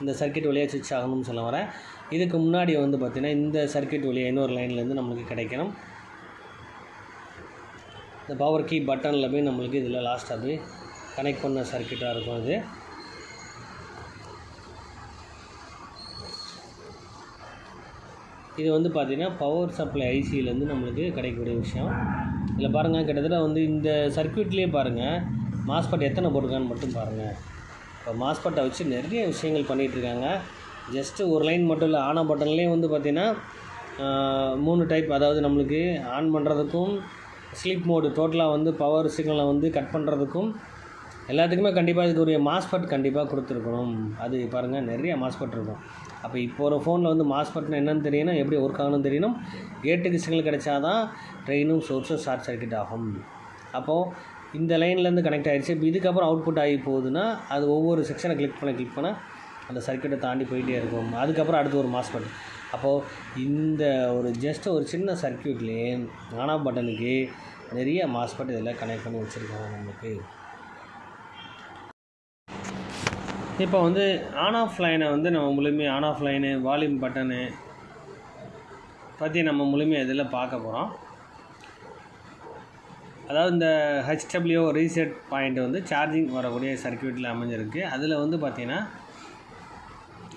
இந்த சர்க்கியூட் வழியாக ஸ்விட்ச் ஆகணும்னு சொல்ல வரேன். இதுக்கு முன்னாடி வந்து பார்த்திங்கன்னா இந்த சர்க்கியூட் வழியாக இன்னொரு லைன்லேருந்து நம்மளுக்கு கிடைக்கணும். இந்த பவர் கீ பட்டனில் போய் நம்மளுக்கு இதில் லாஸ்ட்டாக போய் கனெக்ட் பண்ண சர்க்கியூட்டாக இருக்கும். இது வந்து பார்த்திங்கன்னா பவர் சப்ளை ஐசியிலேருந்து நம்மளுக்கு கிடைக்கக்கூடிய விஷயம். இதில் பாருங்கள், கிட்டத்தட்ட வந்து இந்த சர்க்கியூட்லேயே பாருங்கள் மாஸ்பெட் எத்தனை போட்டிருக்கான்னு மட்டும் பாருங்கள். இப்போ மாஸ்பெட்டை வச்சு நிறைய விஷயங்கள் பண்ணிகிட்ருக்காங்க. ஜஸ்ட்டு ஒரு லைன் மட்டும் இல்லை, ஆன் ஆஃப் பட்டன்லேயே வந்து பார்த்திங்கன்னா 3 டைப். அதாவது நம்மளுக்கு ஆன் பண்ணுறதுக்கும், ஸ்லீப் மோடு டோட்டலாக வந்து பவர் சிக்னலை வந்து கட் பண்ணுறதுக்கும் எல்லாத்துக்குமே கண்டிப்பாக இதுக்கு ஒரு மாஸ்பெட் கண்டிப்பாக கொடுத்துருக்கணும். அது பாருங்கள் நிறைய மாஸ்பெட் இருக்கும். அப்போ இப்போ ஒரு ஃபோனில் வந்து மாஸ்பெட்னா என்னென்னு தெரியணும், எப்படி ஒர்க் ஆகணும்னு தெரியணும். கேட்டுக்கு சிக்னல் கிடைச்சாதான் ட்ரெயினும் சோர்ஸும் ஷார்ட் சர்க்கியூட் ஆகும். அப்போது இந்த லைன்லேருந்து கனெக்ட் ஆகிடுச்சு. இப்போ இதுக்கப்புறம் அவுட்புட் ஆகி போகுதுன்னா அது ஒவ்வொரு செக்ஷனை கிளிக் பண்ண அந்த சர்க்கியூட்டை தாண்டி போயிட்டே இருக்கும். அதுக்கப்புறம் அடுத்து ஒரு மாஸ்பெட். அப்போது இந்த ஒரு சின்ன சர்க்கியூட்லேயே ஆன் ஆஃப் பட்டனுக்கு நிறைய மாஸ்பெட் இதில் கனெக்ட் பண்ணி வச்சுருக்காங்க நமக்கு. இப்போ வந்து ஆன் ஆஃப் லைனை வந்து நம்ம முழுமையாக on off line, volume button பற்றி நம்ம முழுமையாக இதில் பார்க்க போகிறோம். அதாவது இந்த HW ரீசெட் பாயிண்ட் வந்து சார்ஜிங் வரக்கூடிய சர்க்யூட்டில் அமைஞ்சிருக்கு. அதில் வந்து பார்த்திங்கன்னா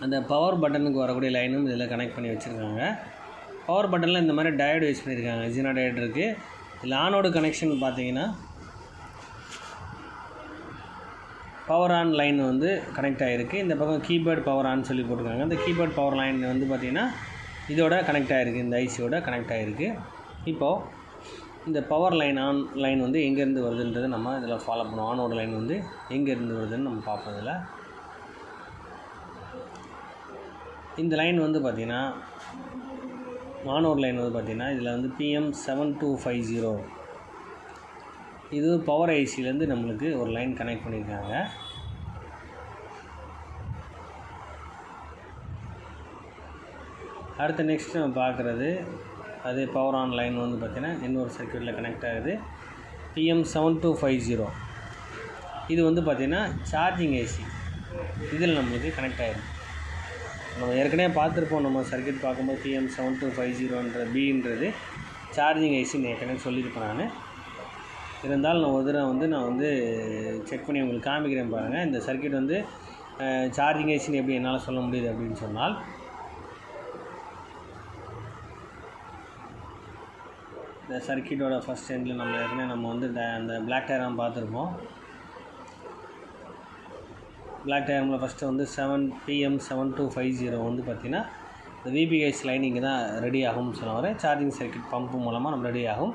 அந்த பவர் பட்டனுக்கு வரக்கூடிய லைனும் இதில் கனெக்ட் பண்ணி வச்சுருக்காங்க. பவர் பட்டனில் இந்த மாதிரி டயோடு யூஸ் பண்ணியிருக்காங்க. ஜீனோ டயோடு இருக்குது. இதில் ஆனோடு கனெக்ஷன் பார்த்திங்கன்னா பவர் ஆன் லைன் வந்து கனெக்ட் ஆகிருக்கு. இந்த பக்கம் கீபோர்ட் பவர் ஆன் சொல்லி போட்டிருக்காங்க. இந்த கீபோர்ட் பவர் லைன் வந்து பார்த்திங்கன்னா இதோட கனெக்ட் ஆகிருக்கு, இந்த ஐசியோட கனெக்ட் ஆகிருக்கு. இப்போது இந்த பவர் லைன் ஆன் லைன் வந்து எங்கேருந்து வருதுன்றதை நம்ம இதில் ஃபாலோ பண்ணுவோம். ஆனோட லைன் வந்து எங்கேருந்து வருதுன்னு நம்ம பார்ப்போம். இதில் இந்த லைன் வந்து பார்த்திங்கன்னா ஆனோட லைன் வந்து பார்த்திங்கன்னா இதில் வந்து PM7250 இது பவர் ஐசிலேருந்து நம்மளுக்கு ஒரு லைன் கனெக்ட் பண்ணியிருக்காங்க. அடுத்து நெக்ஸ்ட் நம்ம பார்க்குறது அதே பவர் ஆன் லைன் வந்து பார்த்திங்கன்னா இன்னொரு சர்க்யூட்டில் கனெக்ட் ஆகுது. PM7250 இது வந்து பார்த்திங்கன்னா சார்ஜிங் ஐசி இதில் நம்மளுக்கு கனெக்ட் ஆகிருக்கு. நம்ம ஏற்கனவே பார்த்துருப்போம். நம்ம சர்க்யூட் பார்க்கும்போது PM7250 பின்றது சார்ஜிங் ஐசின்னு ஏற்கனவே சொல்லியிருப்பேன். நான் இருந்தாலும் நான் ஒரு தடவை நான் வந்து செக் பண்ணி உங்களுக்கு காமிக்கிறேன் பாருங்கள். இந்த சர்க்யூட் வந்து சார்ஜிங் ஐசின்னு எப்படி என்னால் சொல்ல முடியுது அப்படின்னு சொன்னால், இந்த சர்க்யூட்டோட ஃபஸ்ட் எண்டில் நம்ம ஏற்கனவே நம்ம வந்து அந்த பிளாக் டயராம் பார்த்துருப்போம். பிளாக் டயரில் ஃபஸ்ட்டு வந்து PM7250 வந்து பார்த்திங்கன்னா இந்த VPH லைன் இங்கே தான் ரெடி ஆகும்னு சொல்ல வரேன். சார்ஜிங் சர்க்யூட் பம்பு மூலமாக நம்ம ரெடி ஆகும்.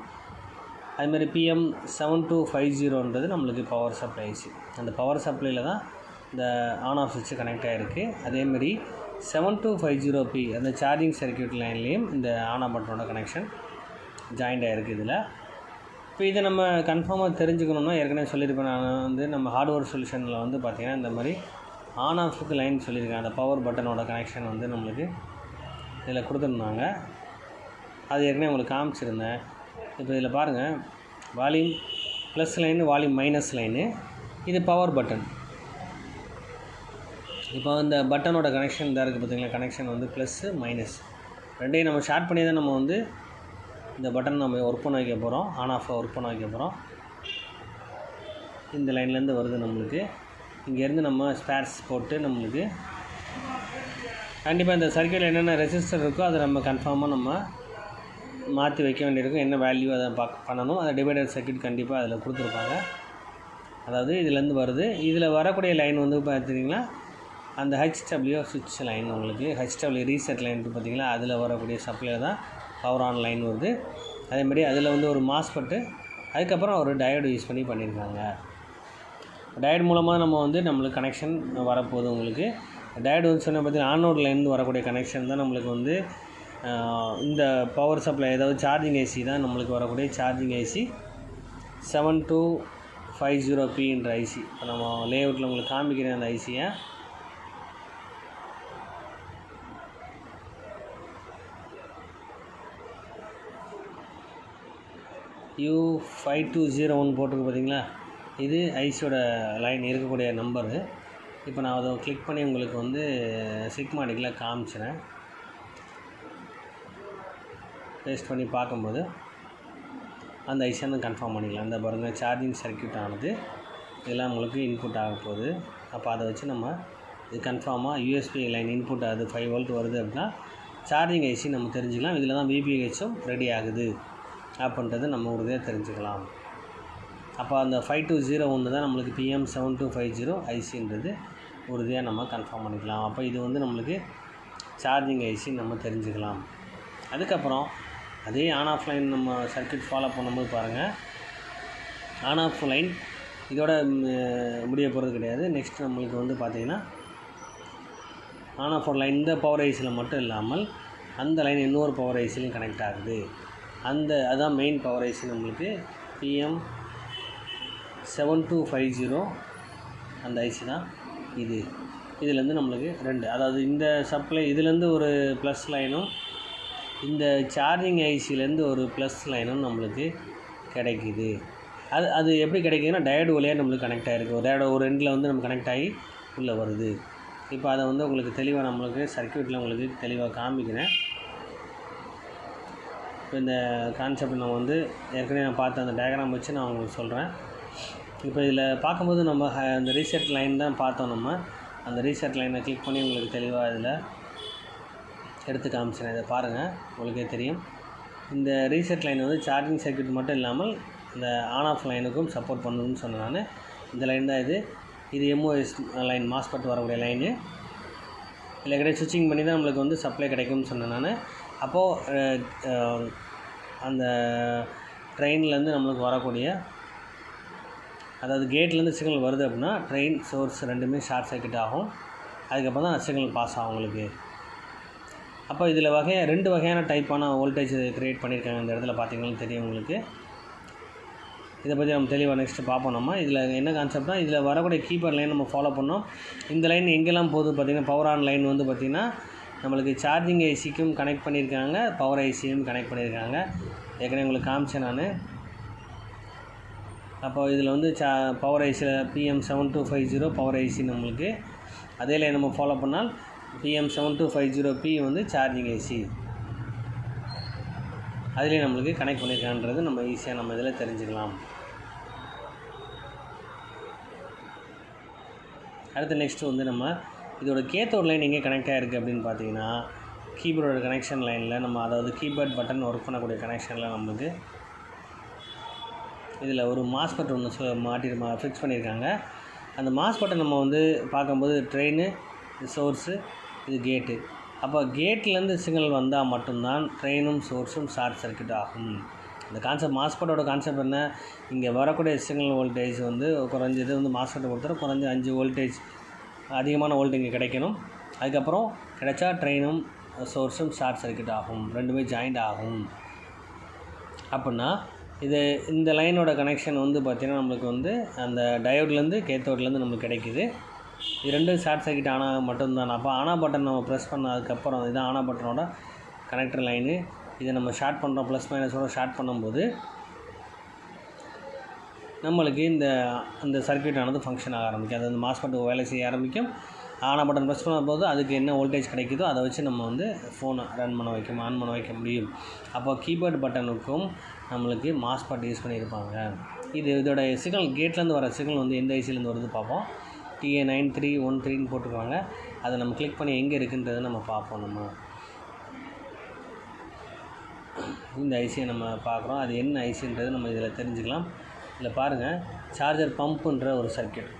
அதுமாதிரி PM7250ன்றது நம்மளுக்கு பவர் சப்ளை ஐசி. அந்த பவர் சப்ளையில் தான் இந்த ஆன் ஆஃப் சுவிட்ச் கனெக்ட் ஆகிருக்கு. அதேமாதிரி 7250P அந்த சார்ஜிங் சர்க்யூட் லைன்லேயும் இந்த ஆன் ஆஃப் பட்டனோட கனெக்ஷன் ஜாயிண்ட் ஆகிருக்கு. இதில் இப்போ இதை நம்ம கன்ஃபார்மாக தெரிஞ்சுக்கணுன்னா ஏற்கனவே சொல்லியிருப்பேன். நான் வந்து நம்ம ஹார்ட்வேர் சொல்யூஷனில் வந்து பார்த்திங்கன்னா இந்த மாதிரி ஆன் ஆஃப்க்கு லைன் சொல்லியிருக்கேன். அந்த பவர் பட்டனோட கனெக்ஷன் வந்து நம்மளுக்கு இதில் கொடுத்துருந்தாங்க. அது ஏற்கனவே உங்களுக்கு காமிச்சிருந்தேன். இப்போ இதில் பாருங்கள், volume plus line, volume minus line, இது பவர் பட்டன். இப்போ இந்த பட்டனோட கனெக்ஷன் தான் இருக்குது பார்த்திங்களா. கனெக்ஷன் வந்து ப்ளஸ்ஸு மைனஸ் ரெண்டையும் நம்ம ஷார்ட் பண்ணி தான் நம்ம வந்து இந்த பட்டன் நம்ம ஒர்க் பண்ண வைக்க போகிறோம். ஆன் ஆஃப் ஒர்க் பண்ண வைக்க போகிறோம். இந்த லைன்லேருந்து வருது நம்மளுக்கு. இங்கேருந்து நம்ம ஸ்பேர்ஸ் போட்டு நம்மளுக்கு கண்டிப்பாக இந்த சர்க்யூட்டில் என்னென்ன ரெசிஸ்டர் இருக்கோ அதை நம்ம கன்ஃபார்மாக நம்ம மாற்றி வைக்க வேண்டியிருக்கும். என்ன வேல்யூ அதை பண்ணணும். அதை டிவைடர் சர்க்யூட் கண்டிப்பாக அதில் கொடுத்துருப்பாங்க. அதாவது இதிலேருந்து வருது. இதில் வரக்கூடிய லைன் வந்து பார்த்திங்கன்னா அந்த HW சுவிட்ச் லைன், உங்களுக்கு HW ரீசெட் லைன் பார்த்திங்களா, அதில் வரக்கூடிய சப்ளையில் தான் பவர் ஆன் லைன் வருது. அதேமாதிரி அதில் வந்து ஒரு மாஸ்பெட்டு, அதுக்கப்புறம் ஒரு டயோடு யூஸ் பண்ணியிருக்காங்க. டயோடு மூலமாக நம்ம வந்து நம்மளுக்கு கனெக்ஷன் வரப்போகுது. உங்களுக்கு டயோடு வந்து சொன்ன பார்த்திங்கன்னா ஆனோட் லைன் வரக்கூடிய கனெக்ஷன் தான் நம்மளுக்கு வந்து இந்த பவர் சப்ளை, ஏதாவது சார்ஜிங் ஐசி தான் நம்மளுக்கு வரக்கூடிய சார்ஜிங் ஐசி 7250Pன்ற ஐசி. இப்போ நம்ம லேஅவுட்டில் உங்களுக்கு காமிக்கிறேன் அந்த ஐசியை. U5201 போட்டிருக்கு பார்த்திங்களா, இது ஐசியோட லைன் இருக்கக்கூடிய நம்பரு. இப்போ நான் அதை கிளிக் பண்ணி உங்களுக்கு வந்து சிக்மாடிக்கில் காமிச்சிறேன். டெஸ்ட் பண்ணி பார்க்கும்போது அந்த ஐசியை கன்ஃபார்ம் பண்ணிக்கலாம். இந்த பாருங்கள், சார்ஜிங் சர்க்யூட் ஆனது இதெல்லாம் உங்களுக்கு இன்புட் ஆக போகுது. அப்போ அதை வச்சு நம்ம இது கன்ஃபார்மாக USB லைன் இன்புட் ஆகுது, 5 வோல்ட் வருது அப்படின்னா சார்ஜிங் ஐசி நம்ம தெரிஞ்சுக்கலாம். இதில் தான் VPHம் ரெடி ஆகுது அப்படின்றது நம்ம உறுதியாக தெரிஞ்சுக்கலாம். அப்போ அந்த 5201 தான் நம்மளுக்கு PM7250 ஐசின்றது உறுதியாக நம்ம கன்ஃபார்ம் பண்ணிக்கலாம். அப்போ இது வந்து நம்மளுக்கு சார்ஜிங் ஐசி நம்ம தெரிஞ்சுக்கலாம். அதுக்கப்புறம் அதே ஆன் ஆஃப் லைன் நம்ம சர்க்யூட் ஃபாலோ பண்ணும்போது பாருங்கள், ஆன் ஆஃப் லைன் இதோட முடிய போகிறது கிடையாது. நெக்ஸ்ட் நம்மளுக்கு வந்து பார்த்திங்கன்னா ஆன் ஆஃப் லைன் இந்த பவர் ஐசியில் மட்டும் இல்லாமல் அந்த லைன் இன்னொரு பவர் ஐசிலையும் கனெக்ட் ஆகுது. அதுதான் மெயின் பவர் ஐசி நம்மளுக்கு PM7250 அந்த ஐசி தான் இது. இதுலேருந்து நம்மளுக்கு 2, அதாவது இந்த சப்ளை இதுலேருந்து ஒரு ப்ளஸ் லைனும் இந்த சார்ஜிங் ஐசிலேருந்து ஒரு ப்ளஸ் லைனும் நம்மளுக்கு கிடைக்கிது. அது எப்படி கிடைக்குதுன்னா டயோடு வழியாக நம்மளுக்கு கனெக்ட் ஆகிருக்கு. ஒரு டயோடு ஒரு எண்டில் வந்து நம்ம கனெக்ட் ஆகி உள்ளே வருது. இப்போ அதை வந்து உங்களுக்கு தெளிவாக நம்மளுக்கு சர்க்யூட்டில் உங்களுக்கு தெளிவாக காமிக்கிறேன். இப்போ இந்த கான்செப்ட் நம்ம வந்து ஏற்கனவே நான் பார்த்த அந்த டயக்ராம் வச்சு நான் உங்களுக்கு சொல்கிறேன். இப்போ இதில் பார்க்கும்போது நம்ம அந்த ரீசெட் லைன் தான் பார்த்தோம். நம்ம அந்த ரீசெட் லைனை கிளிக் பண்ணி உங்களுக்கு தெளிவாக இதில் எடுத்து காமிச்சிடறேன். இதை பாருங்கள், உங்களுக்கே தெரியும். இந்த ரீசெட் லைன் வந்து சார்ஜிங் சர்க்யூட் மட்டும் இல்லாமல் இந்த ஆன் ஆஃப் லைனுக்கும் சப்போர்ட் பண்ணுதுன்னு சொன்னேன் நான். இந்த லைன் தான் இது எம்ஓஎஸ் லைன், மாஸ்பெட் வரக்கூடிய லைனு. இல்லை கிடையாது, சுவிட்சிங் பண்ணி தான் நம்மளுக்கு வந்து சப்ளை கிடைக்கும்னு சொன்னேன் நான். அப்போது அந்த ட்ரெயின்லேருந்து நம்மளுக்கு வரக்கூடிய, அதாவது கேட்லேருந்து சிக்னல் வருது அப்படின்னா ட்ரெயின் சோர்ஸ் ரெண்டுமே ஷார்ட் சர்க்யூட் ஆகும். அதுக்கப்புறம் தான் சிக்னல் பாஸ் ஆகும் உங்களுக்கு. அப்போ இதில் ரெண்டு வகையான டைப்பான வோல்டேஜ் க்ரியேட் பண்ணியிருக்காங்க. இந்த இடத்துல பார்த்தீங்கன்னா தெரியும் உங்களுக்கு. இதை பற்றி நம்ம தெளிவாக நெக்ஸ்ட்டு பார்ப்போம். நம்ம இதில் என்ன கான்செப்ட்னா, இதில் வரக்கூடிய கீபேட் லைன் நம்ம ஃபாலோ பண்ணோம். இந்த லைன் எங்கெல்லாம் போகுது பார்த்திங்கன்னா, பவர் ஆன் லைன் வந்து பார்த்திங்கன்னா நம்மளுக்கு சார்ஜிங் ஐசிக்கும் கனெக்ட் பண்ணியிருக்காங்க, பவர் ஐசியும் கனெக்ட் பண்ணியிருக்காங்க. ஏற்கனவே உங்களுக்கு காமிச்சேன் நான். அப்போ இதில் வந்து பவர் ஐசியில் PM7250 பவர் ஐசி நம்மளுக்கு. அதே லைன் நம்ம ஃபாலோ பண்ணால் PM7250P வந்து சார்ஜிங் ஐசி, அதிலே நம்மளுக்கு கனெக்ட் பண்ணியிருக்கான்றது நம்ம ஈஸியாக நம்ம இதில் தெரிஞ்சுக்கலாம். அடுத்து நெக்ஸ்ட்டு வந்து நம்ம இதோட கேத்தோட லைன் எங்கே கனெக்ட் ஆகிருக்கு அப்படின்னு பார்த்தீங்கன்னா, கீபோர்டோட கனெக்ஷன் லைனில் நம்ம, அதாவது கீபோர்ட் பட்டன் ஒர்க் பண்ணக்கூடிய கனெக்ஷனில் நம்மளுக்கு இதில் ஒரு மாஸ்பெட் ஒன்று ஃபிக்ஸ் பண்ணியிருக்காங்க. அந்த மாஸ்பெட்டை நம்ம வந்து பார்க்கும்போது ட்ரெயின், சோர்ஸு, இது கேட்டு. அப்போ கேட்லேருந்து சிக்னல் வந்தால் மட்டும்தான் ட்ரெயினும் சோர்ஸும் ஷார்ட் சர்க்யூட் ஆகும். இந்த கான்செப்ட், மாஸ்பெட்டோட கான்செப்ட் என்ன, இங்கே வரக்கூடிய சிக்னல் வோல்டேஜ் வந்து குறைஞ்சது வந்து மாஸ்பெட்டை பொறுத்தவரை குறைஞ்ச 5 வோல்டேஜ், அதிகமான வோல்டேஜ் இங்கே கிடைக்கணும். அதுக்கப்புறம் கிடைச்சா ட்ரெயினும் சோர்ஸும் ஷார்ட் சர்க்யூட் ஆகும், ரெண்டுமே ஜாயிண்ட் ஆகும். அப்படின்னா இது இந்த லைனோட கனெக்ஷன் வந்து பார்த்திங்கன்னா நம்மளுக்கு வந்து அந்த டயோட்லேருந்து கேத்தோட்லேருந்து நம்மளுக்கு கிடைக்குது. இது ரெண்டும் ஷார்ட் சர்க்யூட் ஆனால் மட்டும்தான். அப்போ ஆனா பட்டன் நம்ம ப்ரெஸ் பண்ணதுக்கப்புறம், இதுதான் ஆனா பட்டனோட கனெக்டர் லைனு. இதை நம்ம ஷார்ட் பண்ணுறோம், ப்ளஸ் மைனஸோட ஷார்ட் பண்ணும்போது நம்மளுக்கு இந்த சர்க்யூட் ஆனது ஃபங்க்ஷன் ஆக ஆரம்பிக்கும். அது அந்த மாஸ்பெட் வேலை செய்ய ஆரம்பிக்கும். ஆனா பட்டன் ப்ரெஸ் பண்ணும்போது அதுக்கு என்ன வோல்டேஜ் கிடைக்குதோ அதை வச்சு நம்ம வந்து ஃபோனை ஆன் பண்ண வைக்க முடியும். அப்போ கீபோர்ட் பட்டனுக்கும் நம்மளுக்கு மாஸ்பெட் யூஸ் பண்ணியிருப்பாங்க. இதோட சிக்னல், கேட்லேருந்து வர சிக்னல் வந்து எந்த ஐசிலேருந்து வருது பார்ப்போம். TA9313 போட்டுருக்காங்க. அதை நம்ம கிளிக் பண்ணி எங்கே இருக்குன்றதை நம்ம பார்ப்போம். நம்ம இந்த ஐசியை நம்ம பார்க்குறோம், அது என்ன ஐசின்றது நம்ம இதில் தெரிஞ்சுக்கலாம். இதில் பாருங்கள், சார்ஜர் பம்புன்ற ஒரு சர்க்யூட்.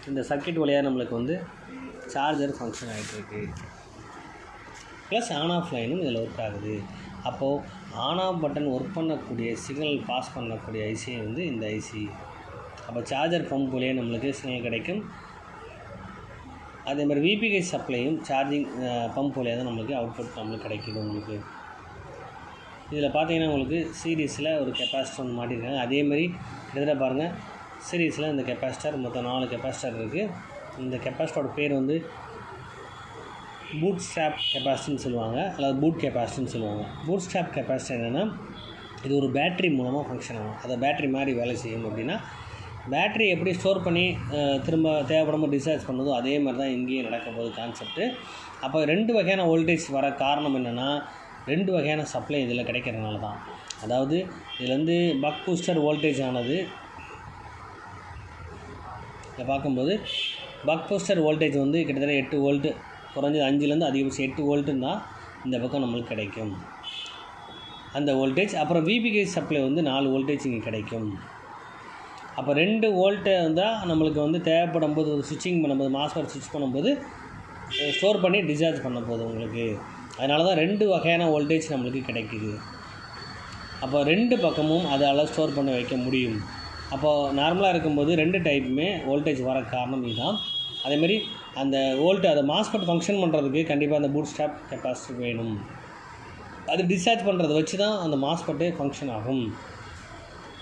இந்த சர்க்யூட் வழியாக நம்மளுக்கு வந்து சார்ஜர் ஃபங்க்ஷன் ஆகிட்டுருக்கு. ப்ளஸ் ஆன் ஆஃப் லைனும் இதில் ஒர்க் ஆகுது. அப்போது ஆன் ஆஃப் பட்டன் ஒர்க் பண்ணக்கூடிய, சிக்னல் பாஸ் பண்ணக்கூடிய ஐசி வந்து இந்த ஐசி. அப்போ சார்ஜர் பம்ப் வழியாக நம்மளுக்கு சிக்னல் கிடைக்கும். அதே மாதிரி VPK சப்ளையும் சார்ஜிங் பம்ப் வழியாக தான் நம்மளுக்கு அவுட்புட் நம்மளுக்கு கிடைக்கிது. உங்களுக்கு இதில் பார்த்தீங்கன்னா உங்களுக்கு சீரீஸில் ஒரு கெப்பாசிட்டர் ஒன்று மாட்டியிருக்காங்க. அதேமாதிரி கிட்டத்தட்ட பாருங்கள், சீரீஸில் இந்த கெப்பாசிட்டர் மொத்தம் 4 கெப்பாசிட்டர் இருக்குது. இந்த கெப்பாசிட்டரோட பேர் வந்து பூட் ஸ்ட்ராப் கெப்பாசிட்டின்னு சொல்லுவாங்க, அல்லது பூட் கெப்பாசிட்டின்னு சொல்லுவாங்க. பூட் ஸ்ட்ராப் கெப்பாசிட்டர் என்னென்னா, இது ஒரு பேட்ரி மூலமாக ஃபங்க்ஷன் ஆகும். அதை பேட்ரி மாதிரி வேலை செய்யும். அப்படின்னா பேட்ரி எப்படி ஸ்டோர் பண்ணி திரும்ப தேவைப்படும்போது டிஸ்சார்ஜ் பண்ணுதோ அதே மாதிரி தான் இங்கேயும் நடக்கும்போது கான்செப்ட்டு. அப்போ 2 வகையான வோல்டேஜ் வர காரணம் என்னென்னா, 2 வகையான சப்ளை இதில் கிடைக்கிறதுனால தான். அதாவது இதில் வந்து பக் பூஸ்டர் வோல்டேஜ் ஆனது, இதை பார்க்கும்போது பக் பூஸ்டர் வோல்டேஜ் வந்து கிட்டத்தட்ட 8 வோல்ட்டு, குறைஞ்சது 5லேருந்து அதிகபட்சம் 8 வோல்ட்டுன்னா இந்த பக்கம் நம்மளுக்கு கிடைக்கும் அந்த வோல்டேஜ். அப்புறம் VPK சப்ளை வந்து 4 வோல்டேஜ் இங்கே கிடைக்கும். அப்போ 2 வோல்ட்டு தான் நம்மளுக்கு வந்து தேவைப்படும் போது ஸ்விட்சிங் பண்ணும்போது, மாஸ்பெட் ஸ்விட்ச் பண்ணும்போது ஸ்டோர் பண்ணி டிஸ்சார்ஜ் பண்ண போகுது உங்களுக்கு. அதனால தான் 2 வகையான வோல்டேஜ் நம்மளுக்கு கிடைக்குது. அப்போ 2 பக்கமும் அதால் ஸ்டோர் பண்ணி வைக்க முடியும். அப்போது நார்மலாக இருக்கும்போது 2 டைப்புமே வோல்டேஜ் வர காரணம் இதுதான். அதேமாதிரி அந்த அதை மாஸ்பெட் ஃபங்க்ஷன் பண்ணுறதுக்கு கண்டிப்பாக அந்த பூட் ஸ்ட்ராப் கெப்பாசிட்டர் வேணும். அது டிஸ்சார்ஜ் பண்ணுறதை வச்சு தான் அந்த மாஸ்பெட்டே ஃபங்க்ஷன் ஆகும்.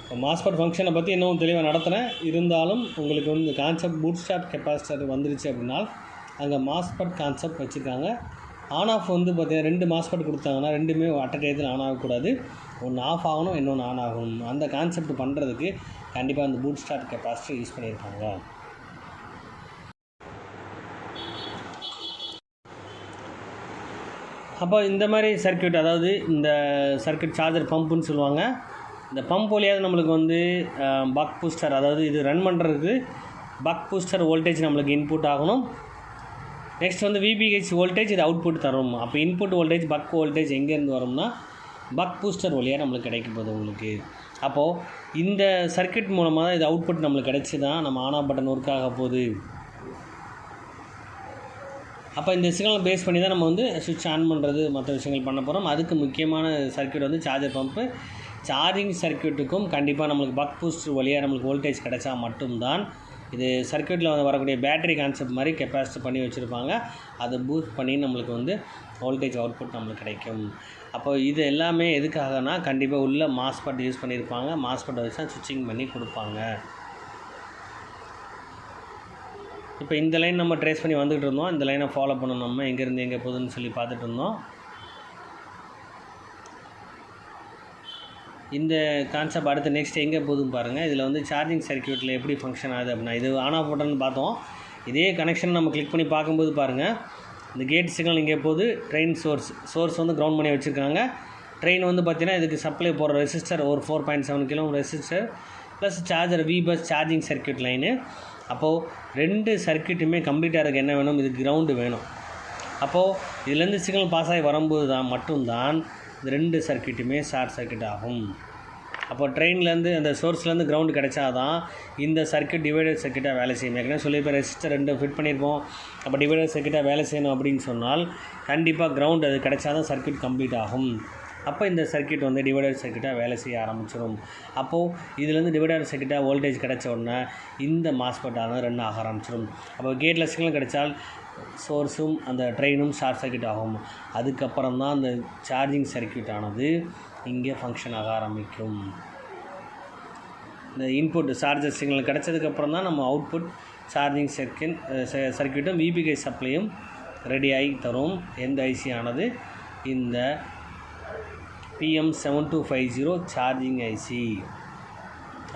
இப்போ மாஸ்பெட் ஃபங்க்ஷனை பற்றி இன்னும் தெளிவாக நடத்துகிறேன். இருந்தாலும் உங்களுக்கு வந்து இந்த கான்செப்ட் பூட் ஸ்ட்ராப் கெப்பாசிட்டர் வந்துருச்சு அப்படின்னா அங்கே மாஸ்பெட் கான்செப்ட் வச்சுருக்காங்க. ஆன் ஆஃப் வந்து பார்த்திங்கன்னா 2 மாஸ்பெட் கொடுத்தாங்கன்னா 2மே அட் அ டயத்தில் ஆன் ஆகக்கூடாது. ஒன்று ஆஃப் ஆகணும், இன்னொன்று ஆன் ஆகணும். அந்த கான்செப்ட் பண்ணுறதுக்கு கண்டிப்பாக அந்த பூட் ஸ்ட்ராப் கெப்பாசிட்டர் யூஸ் பண்ணியிருக்காங்க. அப்போ இந்த மாதிரி சர்க்யூட், அதாவது இந்த சர்க்யூட் சார்ஜர் பம்புன்னு சொல்லுவாங்க. இந்த பம்ப் வழியாக நம்மளுக்கு வந்து பக் பூஸ்டர், அதாவது இது ரன் பண்ணுறதுக்கு பக் பூஸ்டர் வோல்டேஜ் நம்மளுக்கு இன்புட் ஆகணும். நெக்ஸ்ட் வந்து VBH வோல்டேஜ் இது அவுட்புட் தரும். அப்போ இன்புட் வோல்டேஜ் பக் வோல்டேஜ் எங்கேருந்து வரும்னா பக் பூஸ்டர் வழியாக நம்மளுக்கு கிடைக்கும் போது உங்களுக்கு. அப்போது இந்த சர்க்யூட் மூலமாக தான் இது அவுட்புட் நம்மளுக்கு கிடச்சி தான் நம்ம ஆன் ஆஃப் பட்டன் ஒர்க் ஆக போகுது. அப்போ இந்த சிக்னலை பேஸ் பண்ணி தான் நம்ம வந்து சுவிட்ச் ஆன் பண்ணுறது மற்ற விஷயங்கள் பண்ண போகிறோம். அதுக்கு முக்கியமான சர்க்யூட் வந்து சார்ஜர் பம்ப்பு. சார்ஜிங் சர்க்யூட்டுக்கும் கண்டிப்பாக நம்மளுக்கு பக் பூஸ்டர் வழியாக நம்மளுக்கு வோல்டேஜ் கிடைச்சா மட்டும்தான் இது சர்க்யூட்டில் வந்து வரக்கூடிய பேட்டரி கான்செப்ட் மாதிரி கெப்பாசிட்டி பண்ணி வச்சுருப்பாங்க. அதை பூஸ்ட் பண்ணி நம்மளுக்கு வந்து வோல்டேஜ் அவுட்புட் நம்மளுக்கு கிடைக்கும். அப்போ இது எல்லாமே எதுக்காகனா கண்டிப்பாக உள்ள மாஸ்பெட் யூஸ் பண்ணியிருப்பாங்க. மாஸ்பெட்டை வச்சு தான் சுவிட்சிங் பண்ணி கொடுப்பாங்க. இப்போ இந்த லைன் நம்ம ட்ரேஸ் பண்ணி வந்துகிட்டு இருந்தோம். இந்த லைனை ஃபாலோ பண்ணணும். நம்ம எங்கேருந்து எங்கே போகுதுன்னு சொல்லி பார்த்துட்டு இருந்தோம். இந்த கான்செப்ட் அடுத்து நெக்ஸ்ட் எங்கே போகுதுன்னு பாருங்கள். இதில் வந்து சார்ஜிங் சர்க்யூட்டில் எப்படி ஃபங்க்ஷன் ஆகுது அப்படின்னா, இது ஆன் ஆஃப் பட்டன் பார்த்தோம். இதே கனெக்ஷன் நம்ம கிளிக் பண்ணி பார்க்கும்போது பாருங்கள், இந்த கேட் சிக்னல் இங்கே போகுது. ட்ரெயின் சோர்ஸ் வந்து கிரவுண்ட் பண்ணி வச்சுருக்காங்க. ட்ரெயின் வந்து பார்த்திங்கன்னா இதுக்கு சப்ளை போகிற ரெசிஸ்டர் ஒரு 4.7 kilo resistor plus charger VBus charging circuit line. அப்போது 2 சர்க்யூட்டுமே கம்ப்ளீட்டாக இருக்குது. என்ன வேணும், இதுக்கு கிரவுண்டு வேணும். அப்போது இதுலேருந்து சிக்னல் பாஸ் ஆகி வரும்போது தான் மட்டும்தான் இந்த 2 சர்க்யூட்டுமே ஷார்ட் சர்க்யூட் ஆகும். அப்போ ட்ரெயின்லேருந்து அந்த சோர்ஸ்லேருந்து கிரவுண்டு கிடைச்சாதான் இந்த சர்க்யூட் டிவைடர் சர்க்யூட்டாக வேலை செய்யும். ஏற்கனவே சொல்லியிருப்பேன், ரெசிஸ்டர் 2 ஃபிட் பண்ணியிருப்போம். அப்போ டிவைடர் சர்க்யூட்டாக வேலை செய்யணும் அப்படின்னு சொன்னால் கண்டிப்பாக கிரவுண்ட் அது கிடைச்சாதான் சர்க்யூட் கம்ப்ளீட் ஆகும். அப்போ இந்த சர்க்யூட் வந்து டிவைடர் சர்க்யூட்டாக வேலை செய்ய ஆரம்பிச்சிடும். அப்போது இதுலேருந்து டிவைடர் சர்க்யூட்டாக வோல்டேஜ் கிடைச்ச உடனே இந்த மாஸ்பெட்டானது ரன் ஆக ஆரம்பிச்சிடும். அப்போ கேட்டில் சிக்னல் கிடைச்சால் சோர்ஸும் அந்த ட்ரெயினும் ஷார்ட் சர்க்யூட் ஆகும். அதுக்கப்புறம் தான் அந்த சார்ஜிங் சர்க்யூட் ஆனது இங்கே ஃபங்க்ஷன் ஆக ஆரம்பிக்கும். இந்த இன்புட் சார்ஜர் சிக்னல் கிடச்சதுக்கப்புறம் தான் நம்ம அவுட்புட் சார்ஜிங் சர்க்யூட்டும் VBH சப்ளையும் ரெடி ஆகி தரும். எந்த ஐசி ஆனது இந்த PM7250 சார்ஜிங் ஐசி.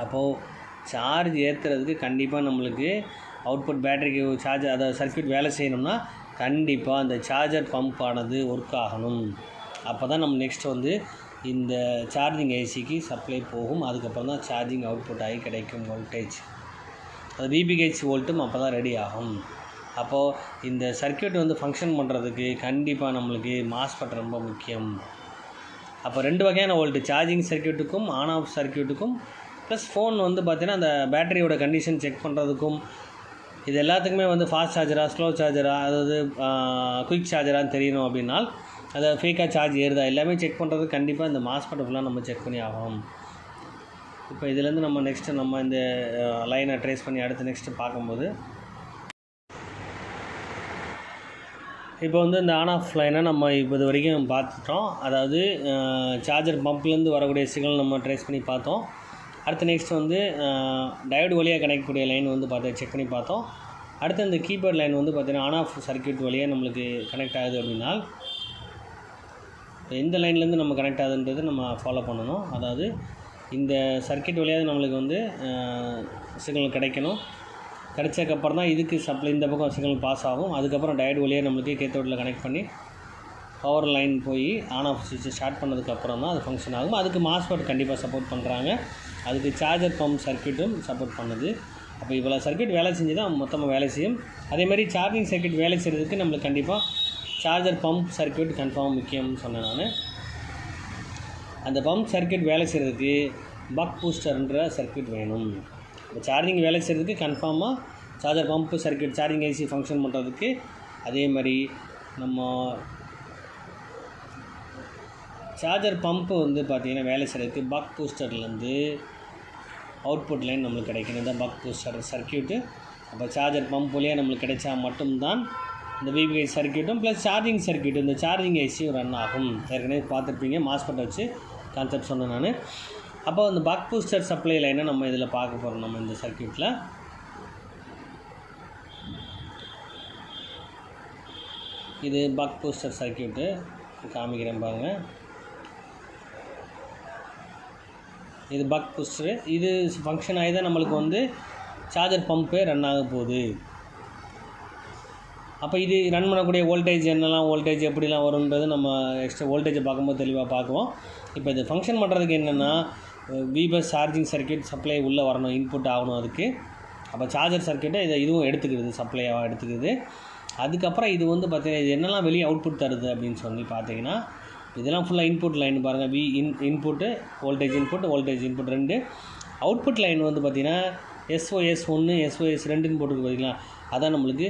அப்போது சார்ஜ் ஏற்றுறதுக்கு கண்டிப்பாக நம்மளுக்கு அவுட்புட் பேட்டரிக்கு சார்ஜ், அதாவது சர்க்யூட் வேலை செய்யணும்னா கண்டிப்பாக அந்த சார்ஜர் பம்ப் ஆனது ஒர்க் ஆகணும். அப்போ தான் நம்ம நெக்ஸ்ட் வந்து இந்த சார்ஜிங் ஐசிக்கு சப்ளை போகும். அதுக்கப்புறம் தான் சார்ஜிங் அவுட்புட் ஆகி கிடைக்கும் வோல்டேஜ். அது VBH வோல்ட்டும் அப்போ தான் ரெடி ஆகும். அப்போது இந்த சர்க்யூட் வந்து ஃபங்க்ஷன் பண்ணுறதுக்கு கண்டிப்பாக நம்மளுக்கு மாஸ்பெட் ரொம்ப முக்கியம். அப்போ 2 வகையான வோல்ட்டு, சார்ஜிங் சர்க்யூட்டுக்கும் ஆன் ஆஃப் சர்க்யூட்டுக்கும் ப்ளஸ் ஃபோன் வந்து பார்த்திங்கன்னா அந்த பேட்டரியோட கண்டிஷன் செக் பண்ணுறதுக்கும், இது எல்லாத்துக்குமே வந்து ஃபாஸ்ட் சார்ஜராக ஸ்லோ சார்ஜராக, அதாவது குயிக் சார்ஜரான்னு தெரியணும் அப்படின்னா, அதை ஃபேக்காக சார்ஜ் ஏறுதா எல்லாமே செக் பண்ணுறதுக்கு கண்டிப்பாக இந்த மாஸ்பெட் ஃபுல்லாக நம்ம செக் பண்ணி ஆகணும். இப்போ இதுலேருந்து நம்ம நெக்ஸ்ட்டு நம்ம இந்த லைனை ட்ரேஸ் பண்ணி அடுத்து நெக்ஸ்ட்டு பார்க்கும்போது, இப்போ வந்து இந்த ஆன் ஆஃப் லைனை நம்ம இப்போ இது வரைக்கும் பார்த்துட்டோம். அதாவது சார்ஜர் பம்ப்லேருந்து வரக்கூடிய சிக்னல் நம்ம ட்ரேஸ் பண்ணி பார்த்தோம். அடுத்து நெக்ஸ்ட் வந்து டயோடு வழியாக கனெக்டக்கூடிய லைன் வந்து செக் பண்ணி பார்த்தோம். அடுத்து இந்த கீபோர்ட் லைன் வந்து பார்த்திங்கன்னா ஆன் ஆஃப் சர்க்யூட் வழியாக நம்மளுக்கு கனெக்ட் ஆகுது அப்படின்னா எந்த லைன்லேருந்து நம்ம கனெக்ட் ஆகுதுன்றது நம்ம ஃபாலோ பண்ணணும். அதாவது இந்த சர்க்யூட் வழியாக நம்மளுக்கு வந்து சிக்னல் கிடைக்கணும். கிடைச்சதுக்கப்புறம் தான் இதுக்கு சப்ளை இந்த பக்கம் சிக்னல் பாஸ் ஆகும். அதுக்கப்புறம் டயோடு வழியாக நம்மளுக்கு கேத்தோடில் கனெக்ட் பண்ணி பவர் லைன் போய் ஆன் ஆஃப் சுவிட்சை ஸ்டார்ட் பண்ணதுக்கப்புறம் தான் அது ஃபங்க்ஷன் ஆகும். அதுக்கு மாஸ்பெட் கண்டிப்பாக சப்போர்ட் பண்ணுறாங்க. அதுக்கு சார்ஜர் பம்ப் சர்க்யூட்டும் சப்போர்ட் பண்ணுது. அப்போ இவ்வளோ சர்க்யூட் வேலை செஞ்சு தான் மொத்தமாக வேலை செய்யும். அதேமாதிரி சார்ஜிங் சர்க்யூட் வேலை செய்கிறதுக்கு நம்மளுக்கு கண்டிப்பாக சார்ஜர் பம்ப் சர்க்யூட் கன்ஃபார்ம் முக்கியம்னு சொன்னேன் நான். அந்த பம்ப் சர்க்யூட் வேலை செய்கிறதுக்கு பக் பூஸ்டர்ன்ற சர்க்யூட் வேணும். இப்போ சார்ஜிங் வேலை செய்கிறதுக்கு கன்ஃபார்மாக charger pump circuit charging IC function பண்ணுறதுக்கு, அதே மாதிரி நம்ம சார்ஜர் பம்ப்பு வந்து பார்த்திங்கன்னா வேலை செய்கிறதுக்கு பக் பூஸ்டர்லேருந்து அவுட்புட் லைன் நம்மளுக்கு கிடைக்கணும். இந்த பக் பூஸ்டர் சர்க்யூட்டு. அப்போ சார்ஜர் பம்ப் வழியாக நம்மளுக்கு கிடைச்சா மட்டும்தான் இந்த VBH சர்க்யூட்டும் ப்ளஸ் சார்ஜிங் சர்க்யூட், இந்த சார்ஜிங் ஐசியும் ரன் ஆகும். ஏற்கனவே பார்த்துருப்பீங்க, மாஸ்பெட் வச்சு கான்செப்ட் சொன்னேன் நான். அப்போ அந்த பக் பூஸ்டர் சப்ளை லைனை நம்ம இதில் பார்க்க போகிறோம். நம்ம இந்த சர்க்யூட்டில் இது பக் பூஸ்டர் சர்க்யூட்டு காமிக்கிறேன் பாருங்கள். இது பக் பூஸ்டரு. இது ஃபங்க்ஷன் ஆகி தான் நம்மளுக்கு வந்து சார்ஜர் பம்பே ரன் ஆக போகுது. அப்போ இது ரன் பண்ணக்கூடிய வோல்டேஜ் என்னெல்லாம் வோல்டேஜ் எப்படிலாம் வரும்ன்றது நம்ம எக்ஸ்ட்ரா வோல்டேஜை பார்க்கும்போது தெளிவாக பார்க்குவோம். இப்போ இது ஃபங்க்ஷன் பண்ணுறதுக்கு என்னென்னா விபஸ் சார்ஜிங் சர்க்யூட் சப்ளை உள்ளே வரணும், இன்புட் ஆகணும் அதுக்கு. அப்போ சார்ஜர் சர்க்யூட்டை இதுவும் எடுத்துக்கிறது, சப்ளையாக எடுத்துக்குது. அதுக்கப்புறம் இது வந்து பார்த்திங்கன்னா இது என்னெல்லாம் வெளியே அவுட்புட் தருது அப்படின்னு சொல்லி பார்த்தீங்கன்னா இதெல்லாம் ஃபுல்லாக இன்புட் லைன் பாருங்கள். Input voltage input 2. Output line வந்து பார்த்திங்கன்னா SOS 1 SOS 2ன்னு போட்டுருக்கு பார்த்தீங்களா, அதான் நம்மளுக்கு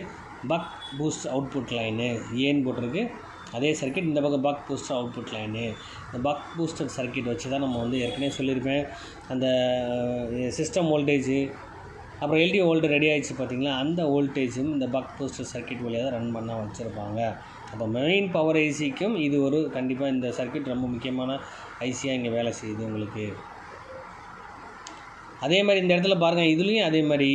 பக் பூஸ்ட் அவுட்புட் லைனு ஏன்னு போட்டிருக்கு. அதே சர்க்கியூட் இந்த பக்கம் பக் பூஸ்டர் அவுட்புட் லைனு. இந்த பக் பூஸ்டர் சர்க்கியூட் வச்சு தான் நம்ம வந்து ஏற்கனவே சொல்லியிருப்பேன், அந்த சிஸ்டம் வோல்டேஜு அப்புறம் LDO வோல்டேஜ் ரெடி ஆகிடுச்சு பார்த்திங்களா, அந்த வோல்டேஜும் இந்த பக் பூஸ்டர் சர்க்கியூட் வழியாக தான் ரன் பண்ண வச்சுருப்பாங்க. அப்போ மெயின் பவர் ஐசிக்கும் இது ஒரு கண்டிப்பாக இந்த சர்க்கியூட் ரொம்ப முக்கியமான ஐசியாக இங்கே வேலை செய்யுது உங்களுக்கு. அதே மாதிரி இந்த இடத்துல பாருங்கள், இதுலேயும் அதே மாதிரி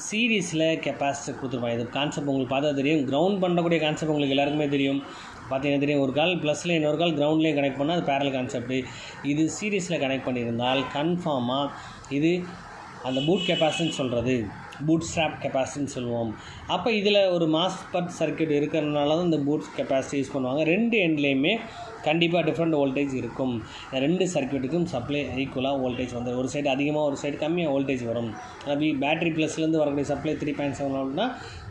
சீரீஸில் கெப்பாசிட்டர் கொடுத்துருப்பாங்க. இது கான்செப்ட் உங்களுக்கு பார்த்தா தெரியும். கிரவுண்ட் பண்ணக்கூடிய கான்செப்ட் உங்களுக்கு எல்லாருக்குமே தெரியும், பார்த்தீங்கன்னா தெரியும். ஒரு கால் ப்ளஸில் இன்னொரு கால் கிரவுண்ட்லேயும் கனெக்ட் பண்ணால் அது பேரல் கான்செப்ட். இது சீரீஸில் கனெக்ட் பண்ணியிருந்தால் கன்ஃபார்மாக இது அந்த பூட் கெப்பாசிட்டின்னு சொல்கிறது, பூட் ஸ்ட்ராப் கெப்பாசிட்டின்னு சொல்லுவோம். அப்போ இதில் ஒரு மாஸ்பெட் சர்க்கியூட் இருக்கிறதுனால தான் இந்த பூட் கெப்பாசிட்டி யூஸ் பண்ணுவாங்க. 2 எண்ட்லேயுமே கண்டிப்பாக டிஃப்ரெண்ட் வோல்டேஜ் இருக்கும். 2 சர்க்கியூட்டுக்கும் சப்ளை ஈக்குவலாக வோல்டேஜ் வந்து ஒரு சைடு அதிகமாக ஒரு சைடு கம்மியாக வோல்டேஜ் வரும். அப்படி பேட்டரி ப்ளஸ்லேருந்து வரக்கூடிய சப்ளை 3.7 வோல்ட்னா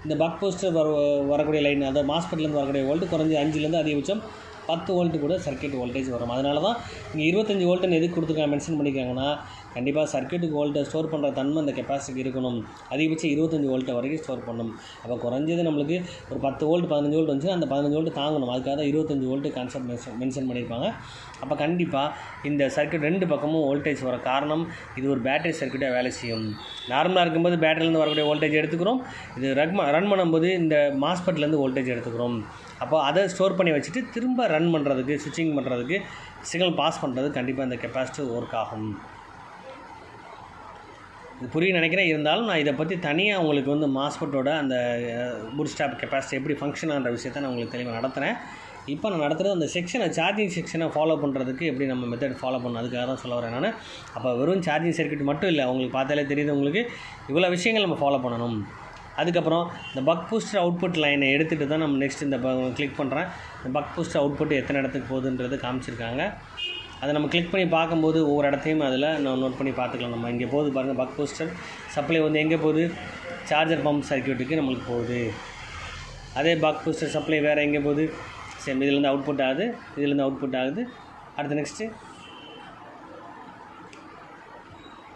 இந்த பக் போஸ்டர் வரக்கூடிய லைன், அதாவது மாஸ்பெட்லேருந்து வரக்கூடிய வோல்ட் குறைஞ்சி 5லேருந்து அதிகபட்சம் 10 வோல்ட்டு கூட சர்க்கியூட் வோல்டேஜ் வரும். அதனால தான் இங்கே 25 வோல்ட்டுன்னு எதுக்கு கொடுத்துருக்காங்க மென்ஷன் பண்ணியிருக்காங்கன்னா, கண்டிப்பாக சர்க்கியூட்டுக்கு வோல்ட்டை ஸ்டோர் பண்ணுற தன்மை அந்த கெப்பாசிட்டிக்கு இருக்கணும். அதிகபட்சம் 25 வோல்ட்டை வரைக்கும் ஸ்டோர் பண்ணணும். அப்போ குறைஞ்சது நம்மளுக்கு ஒரு 10 வோல்ட் 15 வோல்ட் வந்துச்சுன்னா அந்த 15 வோல்ட் தாங்கணும். அதுக்காக தான் 25 வோல்ட்டு கான்செப்ட் மென்ஷன் பண்ணியிருப்பாங்க. அப்போ கண்டிப்பாக இந்த சர்க்கியூட் 2 பக்கமும் வோல்டேஜ் வர காரணம் இது ஒரு பேட்டரி சர்க்கியூட்டாக வேலை செய்யும். நார்மலாக இருக்கும்போது பேட்டரிலேருந்து வரக்கூடிய வோல்டேஜ் எடுத்துக்கிறோம், இது ரன் பண்ணும்போது இந்த மாஸ்பெட்லேருந்து வோல்டேஜ் எடுத்துக்கிறோம். அப்போ அதை ஸ்டோர் பண்ணி வச்சுட்டு திரும்ப ரன் பண்ணுறதுக்கு, ஸ்விட்சிங் பண்ணுறதுக்கு, சிக்னல் பாஸ் பண்ணுறதுக்கு கண்டிப்பாக இந்த கெப்பாசிட்டர் ஒர்க் ஆகும். இது புரியும் நினைக்கிறேன். இருந்தாலும் நான் இதை பற்றி தனியாக உங்களுக்கு வந்து மாஸ்பெட்டோட அந்த பூட் ஸ்டாப் கெப்பாசிட்டி எப்படி ஃபங்க்ஷன் ஆகிற விஷயத்தை நான் உங்களுக்கு தெளிவாக நடத்துகிறேன். இப்போ நான் நடத்துகிறது அந்த செக்ஷனை, சார்ஜிங் செக்ஷனை ஃபாலோ பண்ணுறதுக்கு எப்படி நம்ம மெத்தட் ஃபாலோ பண்ணணும் அதுக்காக தான் சொல்ல வரேன் நான். அப்போ வெறும் சார்ஜிங் சர்க்யூட் மட்டும் இல்லை, உங்களுக்கு பார்த்தாலே தெரியுது உங்களுக்கு இவ்வளோ விஷயங்கள் நம்ம ஃபாலோ பண்ணணும். அதுக்கப்புறம் இந்த பக் பூஸ்டர் அவுட்புட் லைனை எடுத்துகிட்டு தான் நம்ம நெக்ஸ்ட் இந்த கிளிக் பண்ணுறேன். இந்த பக் பூஸ்டர் அவுட்புட் எத்தனை இடத்துக்கு போகுதுன்றது காமிச்சிருக்காங்க. அதை நம்ம கிளிக் பண்ணி பார்க்கும்போது ஒவ்வொரு இடத்தையும் அதில் நம்ம நோட் பண்ணி பார்த்துக்கலாம். நம்ம இங்கே போகுது பாருங்கள், பக் பூஸ்டர் சப்ளை வந்து எங்கே போகுது, சார்ஜர் பம்ப் சர்க்யூட்டுக்கு நம்மளுக்கு போகுது. அதே பக் பூஸ்டர் சப்ளை வேறு எங்கே போகுது, சேம் இதுலேருந்து அவுட்புட் ஆகுது, இதுலேருந்து அவுட்புட் ஆகுது. அடுத்து நெக்ஸ்ட்டு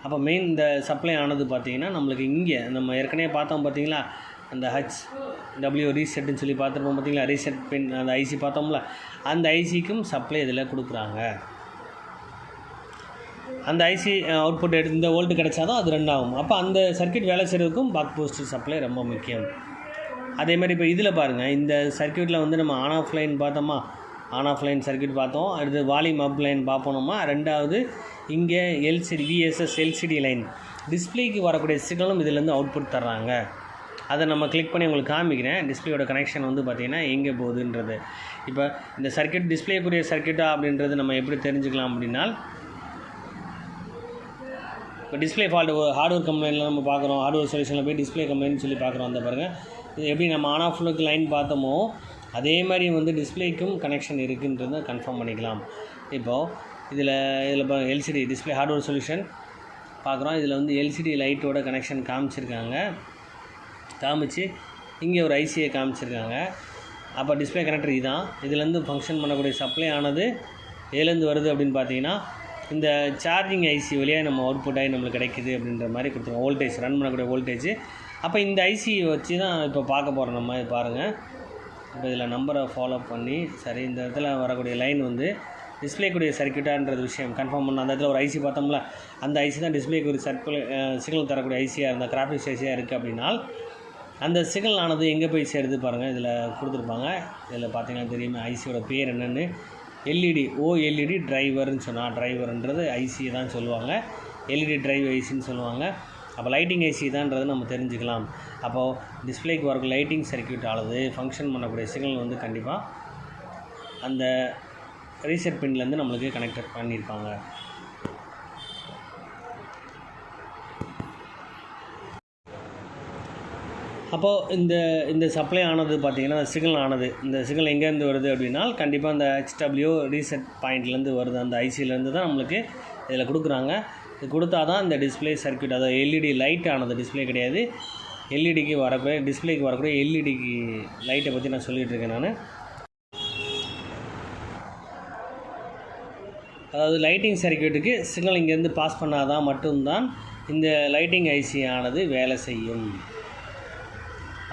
அப்போ மெயின் இந்த சப்ளை ஆனது பார்த்திங்கன்னா நம்மளுக்கு இங்கே நம்ம ஏற்கனவே பார்த்தோம் பார்த்திங்களா, அந்த HW ரீசெட்டுன்னு சொல்லி பார்த்துருப்போம் பார்த்திங்களா, ரீசெட் பின் அந்த ஐசி பார்த்தோம்ல, அந்த ஐசிக்கும் சப்ளை இதில் கொடுக்குறாங்க. அந்த ஐசி அவுட்புட் எடுத்து இந்த வோல்ட்டு கிடைச்சா தான் அது ரன் ஆகும். அப்போ அந்த சர்க்யூட் வேலை செய்கிறதுக்கும் பக் பூஸ்டர் சப்ளை ரொம்ப முக்கியம். அதேமாதிரி இப்போ இதில் பாருங்கள், இந்த சர்க்யூட்டில் வந்து நம்ம ஆன் ஆஃப் லைன் பார்த்தோமா, ஆன் ஆஃப் லைன் சர்க்யூட் பார்த்தோம். அடுத்து வால்யூம் அப் லைன் பார்ப்போம்மா. ரெண்டாவது இங்கே LCD VSS LCD லைன் டிஸ்பிளேக்கு வரக்கூடிய சிக்னலும் இதிலேருந்து அவுட்புட் தர்றாங்க. அதை நம்ம கிளிக் பண்ணி உங்களுக்கு காமிக்கிறேன். டிஸ்பிளேயோட கனெக்ஷன் வந்து பார்த்திங்கன்னா எங்கே போகுதுன்றது. இப்போ இந்த சர்க்யூட் டிஸ்பிளேக்குரிய சர்க்யூட்டா அப்படின்றது நம்ம எப்படி தெரிஞ்சுக்கலாம் அப்படின்னா, இப்போ டிஸ்பிளே ஃபால்ட் ஹார்ட்வேர் கம்ப்ளைண்ட்டில் நம்ம பார்க்குறோம், ஹார்ட்வேர் சொல்யூஷனில் போய் டிஸ்பிளே கம்ப்ளைண்ட் சொல்லி பார்க்குறோம். அந்த பாருங்கள், இது எப்படி நம்ம ஆன் ஆஃப் லைன் பார்த்தோமோ அதே மாதிரி வந்து டிஸ்பிளேக்கும் கனெக்ஷன் இருக்குன்றதை கன்ஃபார்ம் பண்ணிக்கலாம். இப்போது இதில் LCD டிஸ்பிளே ஹார்ட்வேர் சொல்யூஷன் பார்க்குறோம். இதில் வந்து LCD லைட்டோட கனெக்ஷன் காமிச்சிருக்காங்க, காமிச்சு இங்கே ஒரு ஐசியை காமிச்சிருக்காங்க. அப்போ டிஸ்பிளே கனெக்டர் இதுதான். இதுலேருந்து ஃபங்க்ஷன் பண்ணக்கூடிய சப்ளை ஆனது எதுலேருந்து வருது அப்படின்னு பார்த்தீங்கன்னா, இந்த சார்ஜிங் ஐசி வழியாக நம்ம அவுட்புட் ஆகி நம்மளுக்கு கிடைக்குது அப்படின்ற மாதிரி கொடுத்துருவோம். வோல்டேஜ் ரன் பண்ணக்கூடிய வோல்டேஜ். அப்போ இந்த ஐசி வச்சு தான் இப்போ பார்க்க போகிறோம் நம்ம. இது பாருங்கள், இப்போ இதில் நம்பரை ஃபாலோ பண்ணி சரி இந்த இடத்துல வரக்கூடிய லைன் வந்து டிஸ்பிளேக்குரிய சர்க்யூட்டான்றது விஷயம் கன்ஃபார்ம் பண்ண. அந்த இடத்துல ஒரு ஐசி பார்த்தோம்ல, அந்த ஐசி தான் டிஸ்பிளேக்குரிய சிக்னல் தரக்கூடிய ஐசியாக இருந்தால், கிராஃபிக்ஸ் ஐசியாக இருக்குது அப்படின்னா அந்த சிக்னல் ஆனது எங்கே போய் சேருது பாருங்கள். இதில் கொடுத்துருப்பாங்க. இதில் பார்த்தீங்கன்னா தெரியுமே ஐசியோட பேர் என்னென்னு, LED OLED டிரைவர்னு சொன்னால், டிரைவர்ன்றது ஐசியை தான் சொல்லுவாங்க, LED டிரைவ் ஐசின்னு சொல்லுவாங்க. அப்போ லைட்டிங் ஐசி தான்றது நம்ம தெரிஞ்சுக்கலாம். அப்போது டிஸ்பிளேக்கு வரக்கூடிய லைட்டிங் சர்க்யூட் ஆனது ஃபங்க்ஷன் பண்ணக்கூடிய சிக்னல் வந்து கண்டிப்பாக அந்த ரீசெட் பின்லேருந்து நம்மளுக்கு கனெக்ட் பண்ணியிருப்பாங்க. அப்போது இந்த சப்ளை ஆனது பார்த்திங்கன்னா சிக்னல் ஆனது, இந்த சிக்னல் எங்கேருந்து வருது அப்படின்னா கண்டிப்பாக அந்த HW ரீசெட் பாயிண்ட்லேருந்து வருது, அந்த ஐசியிலேருந்து தான் நம்மளுக்கு இதில் கொடுக்குறாங்க. இது கொடுத்தா தான் இந்த டிஸ்பிளே சர்க்யூட், அதாவது எல்இடி லைட் ஆனது, டிஸ்பிளே கிடையாது, எல்இடிக்கு வரக்கூடிய டிஸ்பிளேக்கு வரக்கூடிய எல்இடிக்கு லைட்டை பற்றி நான் சொல்லிகிட்ருக்கேன் நான். அதாவது லைட்டிங் சர்க்யூட்டுக்கு சிக்னல் இங்கேருந்து பாஸ் பண்ணாதான் மட்டும்தான் இந்த லைட்டிங் ஐசி ஆனது வேலை செய்யும்.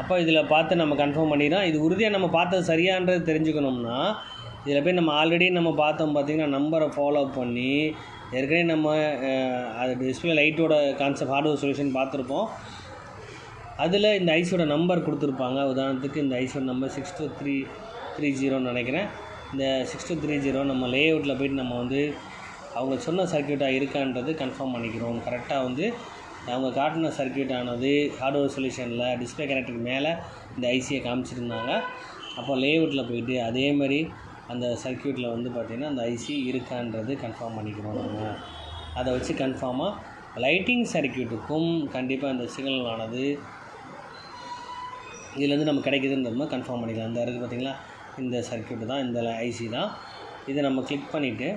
அப்போ இதில் பார்த்து நம்ம கன்ஃபார்ம் பண்ணிடுறோம். இது உறுதியாக நம்ம பார்த்தது சரியான்றது தெரிஞ்சுக்கணும்னா இதில் போய் நம்ம ஆல்ரெடி நம்ம பார்த்தோம் பார்த்திங்கன்னா நம்பரை ஃபாலோ பண்ணி ஏற்கனவே நம்ம அது டிஸ்பிளே லைட்டோட கான்செப்ட் ஹார்ட்வேர் சொல்யூஷன் பார்த்துருப்போம். அதில் இந்த ஐசியோட நம்பர் கொடுத்துருப்பாங்க. உதாரணத்துக்கு இந்த ஐசியோட நம்பர் 62330 நினைக்கிறேன். இந்த 6230 நம்ம லேஅவுட்டில் போய்ட்டு நம்ம வந்து அவங்க சொன்ன சர்க்யூட்டாக இருக்கான்றது கன்ஃபார்ம் பண்ணிக்கிறோம். கரெக்டாக வந்து அவங்க காட்டின சர்க்யூட் ஆனது ஹார்ட்வேர் சொல்யூஷனில் டிஸ்பிளே கனெக்டருக்கு மேலே இந்த ஐசியை காமிச்சிருந்தாங்க. அப்போ லேஅவுட்டில் போய்ட்டு அதே மாதிரி அந்த சர்க்யூட்டில் வந்து பார்த்திங்கன்னா அந்த ஐசி இருக்கான்றது கன்ஃபார்ம் பண்ணிக்கிறோம். நம்ம அதை வச்சு கன்ஃபார்மாக லைட்டிங் சர்க்யூட்டுக்கும் கண்டிப்பாக இந்த சிக்னல் ஆனது இதுலேருந்து நம்ம கிடைக்குதுன்ற மாதிரி கன்ஃபார்ம் பண்ணிக்கலாம். அந்த இருக்குது பார்த்திங்களா, இந்த சர்க்யூட்டு தான், இந்த ஐசி தான். இதை நம்ம கிளிக் பண்ணிவிட்டு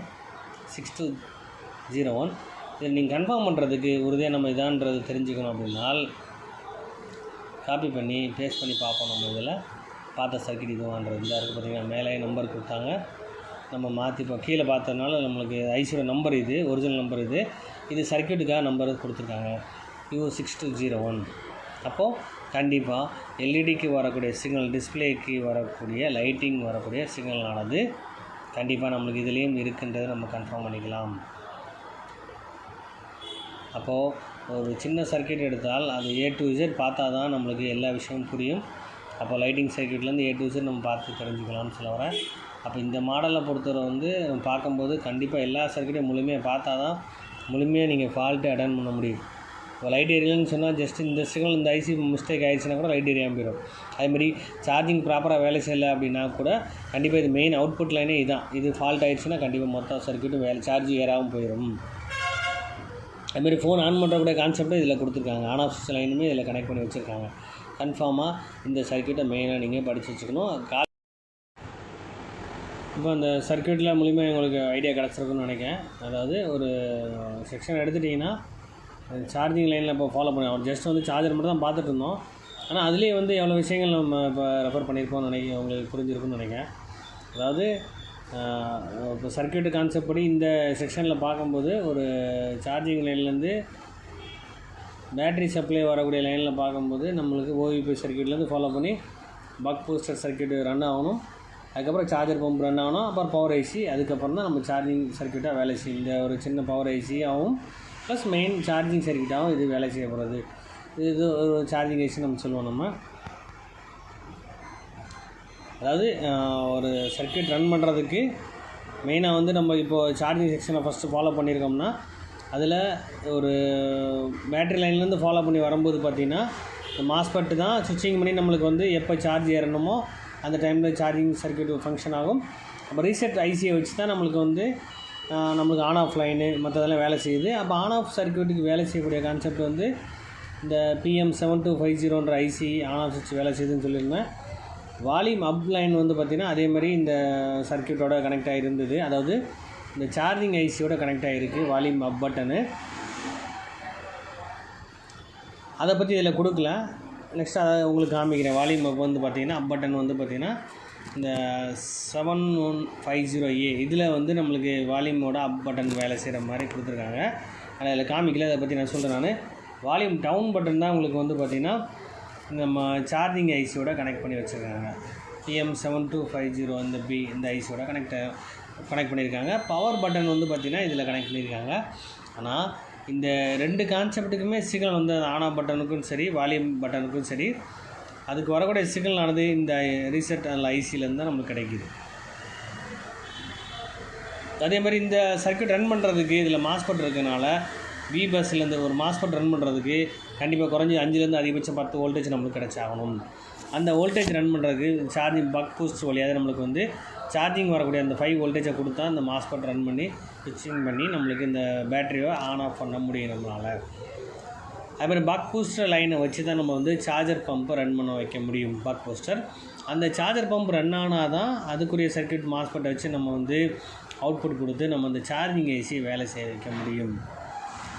6201 இதை நீங்கள் கன்ஃபார்ம் பண்ணுறதுக்கு உறுதியாக நம்ம இதான்றது தெரிஞ்சுக்கணும் அப்படின்னால் காப்பி பண்ணி பேஸ்ட் பண்ணி பார்ப்போம். நம்ம இதில் பார்த்த சர்க்யூட் இதுவான்றது இந்த இருக்குது பார்த்திங்கன்னா, மேலே நம்பர் கொடுத்தாங்க, நம்ம மாற்றி இப்போ கீழே பார்த்ததுனால நம்மளுக்கு ஐசியோட நம்பர் இது, ஒரிஜினல் நம்பர் இது சர்க்யூட்டுக்காக நம்பர் கொடுத்துருக்காங்க U6201. அப்போது கண்டிப்பாக எல்இடிக்கு வரக்கூடிய சிக்னல், டிஸ்பிளேக்கு வரக்கூடிய லைட்டிங் வரக்கூடிய சிக்னல் ஆனது கண்டிப்பாக நம்மளுக்கு இதுலேயும் இருக்குன்றதை நம்ம கன்ஃபார்ம் பண்ணிக்கலாம். அப்போது ஒரு சின்ன சர்க்யூட் எடுத்தால் அது A to Z பார்த்தா தான் நம்மளுக்கு எல்லா விஷயமும் புரியும். அப்போ லைட்டிங் சர்க்யூட்லேருந்து A to Z நம்ம பார்த்து தெரிஞ்சுக்கலாம்னு சொல்ல வரேன். அப்போ இந்த மாடலை பொறுத்தவரை வந்து பார்க்கும்போது கண்டிப்பாக எல்லா சர்க்யூட்டையும் முழுமையாக பார்த்தா தான் முழுமையாக நீங்கள் ஃபால்ட்டு அட்டன் பண்ண முடியும். இப்போ லைட் ஏரியான்னு சொன்னால் ஜஸ்ட் இந்த சிக்னல் இந்த ஐசி மிஸ்டேக் ஆகிடுச்சுன்னா கூட லைட் ஏரியாமல் போயிடும். அதேமாதிரி சார்ஜிங் ப்ராப்பராக வேலை செய்யலை அப்படின்னா கூட கண்டிப்பாக இது மெயின் அவுட்புட் லைனே இதுதான். இது ஃபால்ட் ஆகிடுச்சுன்னா கண்டிப்பாக மொத்த சர்க்யூட்டும் சார்ஜ் ஏறாமல் போயிடும். அதுமாரி ஃபோன் ஆன் பண்ணுறக்கூடிய கான்செப்ட்டு இதில் கொடுத்துருக்காங்க. ஆன் ஆஃப் சுவிட்ச் லைனுமே இதில் கனெக்ட் பண்ணி வச்சுருக்காங்க. கன்ஃபார்மாக இந்த சர்க்யூட்டை மெயினாக நீங்கள் படித்து வச்சுக்கணும். இப்போ அந்த சர்க்யூட்டில் மூலிமா உங்களுக்கு ஐடியா கிடச்சிருக்குன்னு நினைக்கிறேன். அதாவது ஒரு செக்ஷன் எடுத்துட்டிங்கன்னா சார்ஜிங் லைனில் இப்போ ஃபாலோ பண்ணி அவர் ஜஸ்ட் வந்து சார்ஜர் மட்டும் தான் பார்த்துட்டு இருந்தோம். ஆனால் அதுலேயே வந்து எவ்வளோ விஷயங்கள் நம்ம இப்போ ரெஃபர் பண்ணியிருக்கோம்னு நினைக்கிறேன், உங்களுக்கு புரிஞ்சிருக்குன்னு நினைக்கிறேன். அதாவது இப்போ சர்க்யூட்டு கான்செப்ட் படி இந்த செக்ஷனில் பார்க்கும்போது ஒரு சார்ஜிங் லைன்லேருந்து பேட்ரி சப்ளை வரக்கூடிய லைனில் பார்க்கும்போது நம்மளுக்கு ஓவிபி சர்க்யூட்லேருந்து ஃபாலோ பண்ணி பக் பூஸ்டர் சர்க்யூட் ரன் ஆகணும், அதுக்கப்புறம் சார்ஜர் பம்ப் ரன் ஆகணும், அப்புறம் பவர் ஐசி, அதுக்கப்புறம் தான் நம்ம சார்ஜிங் சர்க்யூட்டாக வேலை செய்யும். இந்த ஒரு சின்ன பவர் ஐசியாகவும் ப்ளஸ் மெயின் சார்ஜிங் சர்க்யூட்டாகவும் இது வேலை செய்ய போகிறது. இது ஒரு சார்ஜிங் ஐசி நம்ம சொல்லுவோம். நம்ம அதாவது ஒரு சர்க்யூட் ரன் பண்ணுறதுக்கு மெயினாக வந்து நம்ம இப்போது சார்ஜிங் செக்ஷனை ஃபஸ்ட்டு ஃபாலோ பண்ணியிருக்கோம்னா அதில் ஒரு பேட்ரி லைன்லேருந்து ஃபாலோ பண்ணி வரும்போது பார்த்திங்கன்னா இந்த மாஸ்பெட்டு தான் ஸ்விட்சிங் பண்ணி நம்மளுக்கு வந்து எப்போ சார்ஜ் ஏறணுமோ அந்த டைமில் சார்ஜிங் சர்க்யூட் ஃபங்க்ஷன் ஆகும். அப்போ ரீசெட் ஐசியை வச்சு தான் நம்மளுக்கு வந்து நம்மளுக்கு ஆன் ஆஃப் லைனு மற்றதெல்லாம் வேலை செய்யுது. அப்போ ஆன் ஆஃப் சர்க்யூட்டுக்கு வேலை செய்யக்கூடிய கான்செப்ட் வந்து இந்த PM7250ன்ற ஐசி ஆன் ஆஃப் சுவிட்ச் வேலை செய்யுதுன்னு சொல்லியிருந்தேன். வால்யூம் அப் லைன் வந்து பார்த்திங்கன்னா அதே மாதிரி இந்த சர்க்யூட்டோட கனெக்ட் ஆகிருந்தது. அதாவது இந்த சார்ஜிங் ஐசியோட கனெக்ட் ஆகிருக்கு வால்யூம் அப் பட்டனு. அதை பற்றி இதில் கொடுக்கல. நெக்ஸ்ட் அதை உங்களுக்கு காமிக்கிறேன். வால்யூம் அப் வந்து பார்த்திங்கன்னா அப் பட்டன் வந்து பார்த்திங்கன்னா இந்த 7150A இதில் வந்து நம்மளுக்கு வால்யூமோட அப் பட்டன் வேலை செய்கிற மாதிரி கொடுத்துருக்காங்க. ஆனால் இதில் காமிக்கல, அதை பற்றி நான் சொல்கிறேன். நான் வால்யூம் டவுன் பட்டன் தான் உங்களுக்கு வந்து பார்த்திங்கன்னா நம்ம சார்ஜிங் ஐசியோட கனெக்ட் பண்ணி வச்சுருக்காங்க. PM7250 இந்த ஐசியோட கனெக்ட் பண்ணியிருக்காங்க. பவர் பட்டன் வந்து பார்த்திங்கன்னா இதில் கனெக்ட் பண்ணியிருக்காங்க. ஆனால் இந்த ரெண்டு கான்செப்ட்டுக்குமே சிக்னல் வந்து ஆன் ஆஃப் பட்டனுக்கும் சரி வால்யூம் பட்டனுக்கும் சரி அதுக்கு வரக்கூடிய சிக்னல் ஆனது இந்த ரீசெட் ஐசியிலேருந்து தான் நம்மளுக்கு கிடைக்கிது. அதே மாதிரி இந்த சர்க்யூட் ரன் பண்ணுறதுக்கு இதில் மாஸ்பெட் இருக்கனால பஸ்லேருந்து ஒரு மாஸ்பெட் ரன் பண்ணுறதுக்கு கண்டிப்பாக குறைஞ்சி 5லேருந்து அதிகபட்சம் 10 வோல்டேஜ் நம்மளுக்கு கிடைச்சாகணும். அந்த வோல்டேஜ் ரன் பண்ணுறதுக்கு சார்ஜிங் பக் பூஸ்ட் வழியாக நம்மளுக்கு வந்து சார்ஜிங் வரக்கூடிய அந்த 5 வோல்டேஜை கொடுத்தா இந்த மாஸ்பெட் ரன் பண்ணி ஸ்விட்சிங் பண்ணி நம்மளுக்கு இந்த பேட்டரியை ஆன் ஆஃப் பண்ண முடியும் நம்மளால். அதுமாதிரி பக் பூஸ்டர் லைனை வச்சு தான் நம்ம வந்து சார்ஜர் பம்பை ரன் பண்ண வைக்க முடியும். பக் பூஸ்டர் அந்த சார்ஜர் பம்ப் ரன் ஆனால் தான் அதுக்குரிய சர்க்யூட் மாஸ்பெட்டை வச்சு நம்ம வந்து அவுட்புட் கொடுத்து நம்ம அந்த சார்ஜிங் ஐசி வேலை செய்ய வைக்க முடியும்.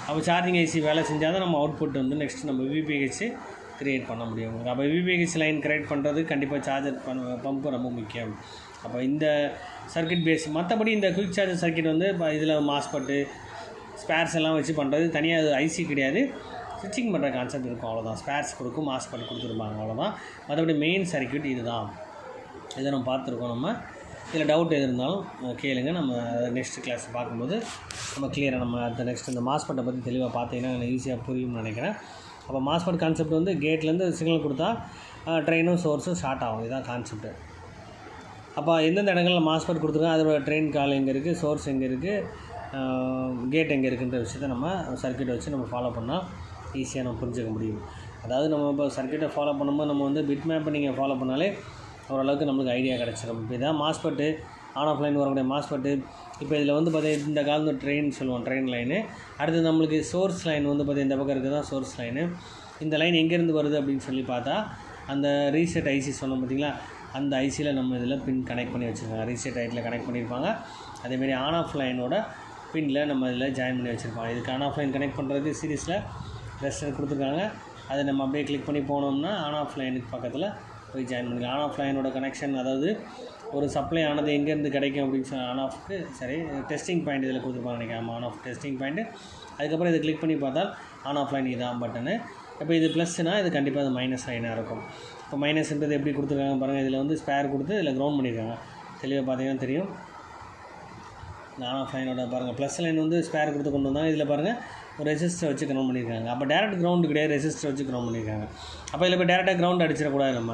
அப்போ சார்ஜிங் ஐசி வேலை செஞ்சால் தான் நம்ம அவுட்புட் வந்து நெக்ஸ்ட் நம்ம விபிஹெச் க்ரியேட் பண்ண முடியும். அப்போ விபிஹெச் லைன் க்ரியேட் பண்ணுறது கண்டிப்பாக சார்ஜர் பம்பு ரொம்ப முக்கியம். அப்போ இந்த சர்க்யூட் பேஸ் மற்றபடி இந்த குயிக் சார்ஜர் சர்க்யூட் வந்து இப்போ இதில் மாஸ்பெட்டு ஸ்பேர்ஸ் எல்லாம் வச்சு பண்ணுறது தனியாக அது ஐசி கிடையாது, ஸ்விட்சிங் பண்ணுற கான்செப்ட் இருக்கும், அவ்வளோதான். ஸ்பேர்ஸ் கொடுக்கும், மாஸ்பெட் கொடுத்துருப்பாங்க, அவ்வளோதான். மற்றபடி மெயின் சர்க்யூட் இது தான். இதை நம்ம பார்த்துருக்கோம். நம்ம இதில் டவுட் எது இருந்தாலும் கேளுங்க, நம்ம நெக்ஸ்ட் கிளாஸ் பார்க்கும்போது நம்ம கிளியராக நம்ம அடுத்த நெக்ஸ்ட் இந்த மாஸ்பெட்டை பற்றி தெளிவாக பார்த்தீங்கன்னா எனக்கு ஈஸியாக புரியும்னு நினைக்கிறேன். அப்போ மாஸ்பெட் கான்செப்ட் வந்து கேட்லேருந்து சிக்னல் கொடுத்தா ட்ரெயினும் சோர்ஸும் ஸ்டார்ட் ஆகும், இதுதான் கான்செப்ட்டு. அப்போ எந்தெந்த இடங்களில் மாஸ்பெட் கொடுத்துருக்கோம், அதோட ட்ரெயின் கால் எங்கே இருக்குது, சோர்ஸ் எங்கே இருக்குது, கேட் எங்கே இருக்குன்ற விஷயத்தை நம்ம சர்க்யூட்டை வச்சு நம்ம ஃபாலோ பண்ணால் ஈஸியாக நம்ம புரிஞ்சுக்க முடியும். அதாவது நம்ம இப்போ சர்க்யூட்டை ஃபாலோ பண்ணும்போது நம்ம வந்து பிட் மேப்பை நீங்கள் ஃபாலோ பண்ணாலே ஓரளவுக்கு நம்மளுக்கு ஐடியா கிடச்சிடும். இப்போ இதான் மாஸ்பெட்டு ஆன் ஆஃப் லைன் வரக்கூடிய மாஸ்பெட்டு. இப்போ இதில் வந்து பார்த்தீங்கன்னா இந்த காலத்து ட்ரெயின் சொல்லுவோம், ட்ரெயின் லைனு. அடுத்து நம்மளுக்கு சோர்ஸ் லைன் வந்து பார்த்தீங்கன்னா இந்த பக்கம் இருக்குது தான் சோர்ஸ் லைனு. இந்த லைன் எங்கேருந்து வருது அப்படின்னு சொல்லி பார்த்தா அந்த ரீசெட் ஐசி சொன்னோம் பார்த்தீங்களா, அந்த ஐசியில் நம்ம இதில் பின் கனெக்ட் பண்ணி வச்சுருக்காங்க, ரீசெட் ஐட்டில் கனெக்ட் பண்ணியிருப்பாங்க. அதேமாரி ஆன் ஆஃப் லைனோட பின்னில் நம்ம இதில் ஜாயின் பண்ணி வச்சுருப்பாங்க. இதுக்கு ஆன் ஆஃப் லைன் கனெக்ட் பண்ணுறதுக்கு சீரிஸில் ரெஸ்டர் கொடுத்துருக்காங்க. அதை நம்ம அப்படியே கிளிக் பண்ணி போனோம்னா ஆன் ஆஃப் லைனுக்கு பக்கத்தில் போய் ஜாயின் பண்ணிக்கலாம். ஆன் ஆஃப் லைனோட கனெக்ஷன், அதாவது ஒரு சப்ளை ஆனது எங்கேருந்து கிடைக்கும் அப்படின்னு சொல்லி ஆன் ஆஃப்க்கு சரி டெஸ்டிங் பாயிண்ட் இதில் கொடுத்துருப்பாங்க நினைக்கிறேன். On off testing point. அதுக்கப்புறம் இதை கிளிக் பண்ணி பார்த்தால் ஆன் ஆஃப் லைன் இதான் பட்டனு. இப்போ இது ப்ளஸ்னால் இது கண்டிப்பாக அது மைனஸ் லைனாக இருக்கும். இப்போ மைனஸ்ன்றது எப்படி கொடுத்துருக்காங்க பாருங்கள், இதில் வந்து ஸ்பேர் கொடுத்து இதில் க்ரௌண்ட் பண்ணியிருக்காங்க. தெளிவாக பார்த்தீங்கன்னா தெரியும். ஆன் ஆஃப் லைனோட பாருங்கள் ப்ளஸ் லைன் வந்து ஸ்பேர் கொடுத்து கொண்டு வந்தாங்க. இதில் பாருங்கள் ஒரு ரெசிஸ்டர் வச்சு கிரவுண்ட் பண்ணியிருக்காங்க. அப்போ டேரக்ட் கிரவுண்டு கிடையாது, ரெசிஸ்டர் வச்சு கிரவுண்ட் பண்ணியிருக்காங்க. அப்போ இதில் போய் டேரெக்டாக கிரவுண்ட் அடிச்சிடக்கூடாது நம்ம.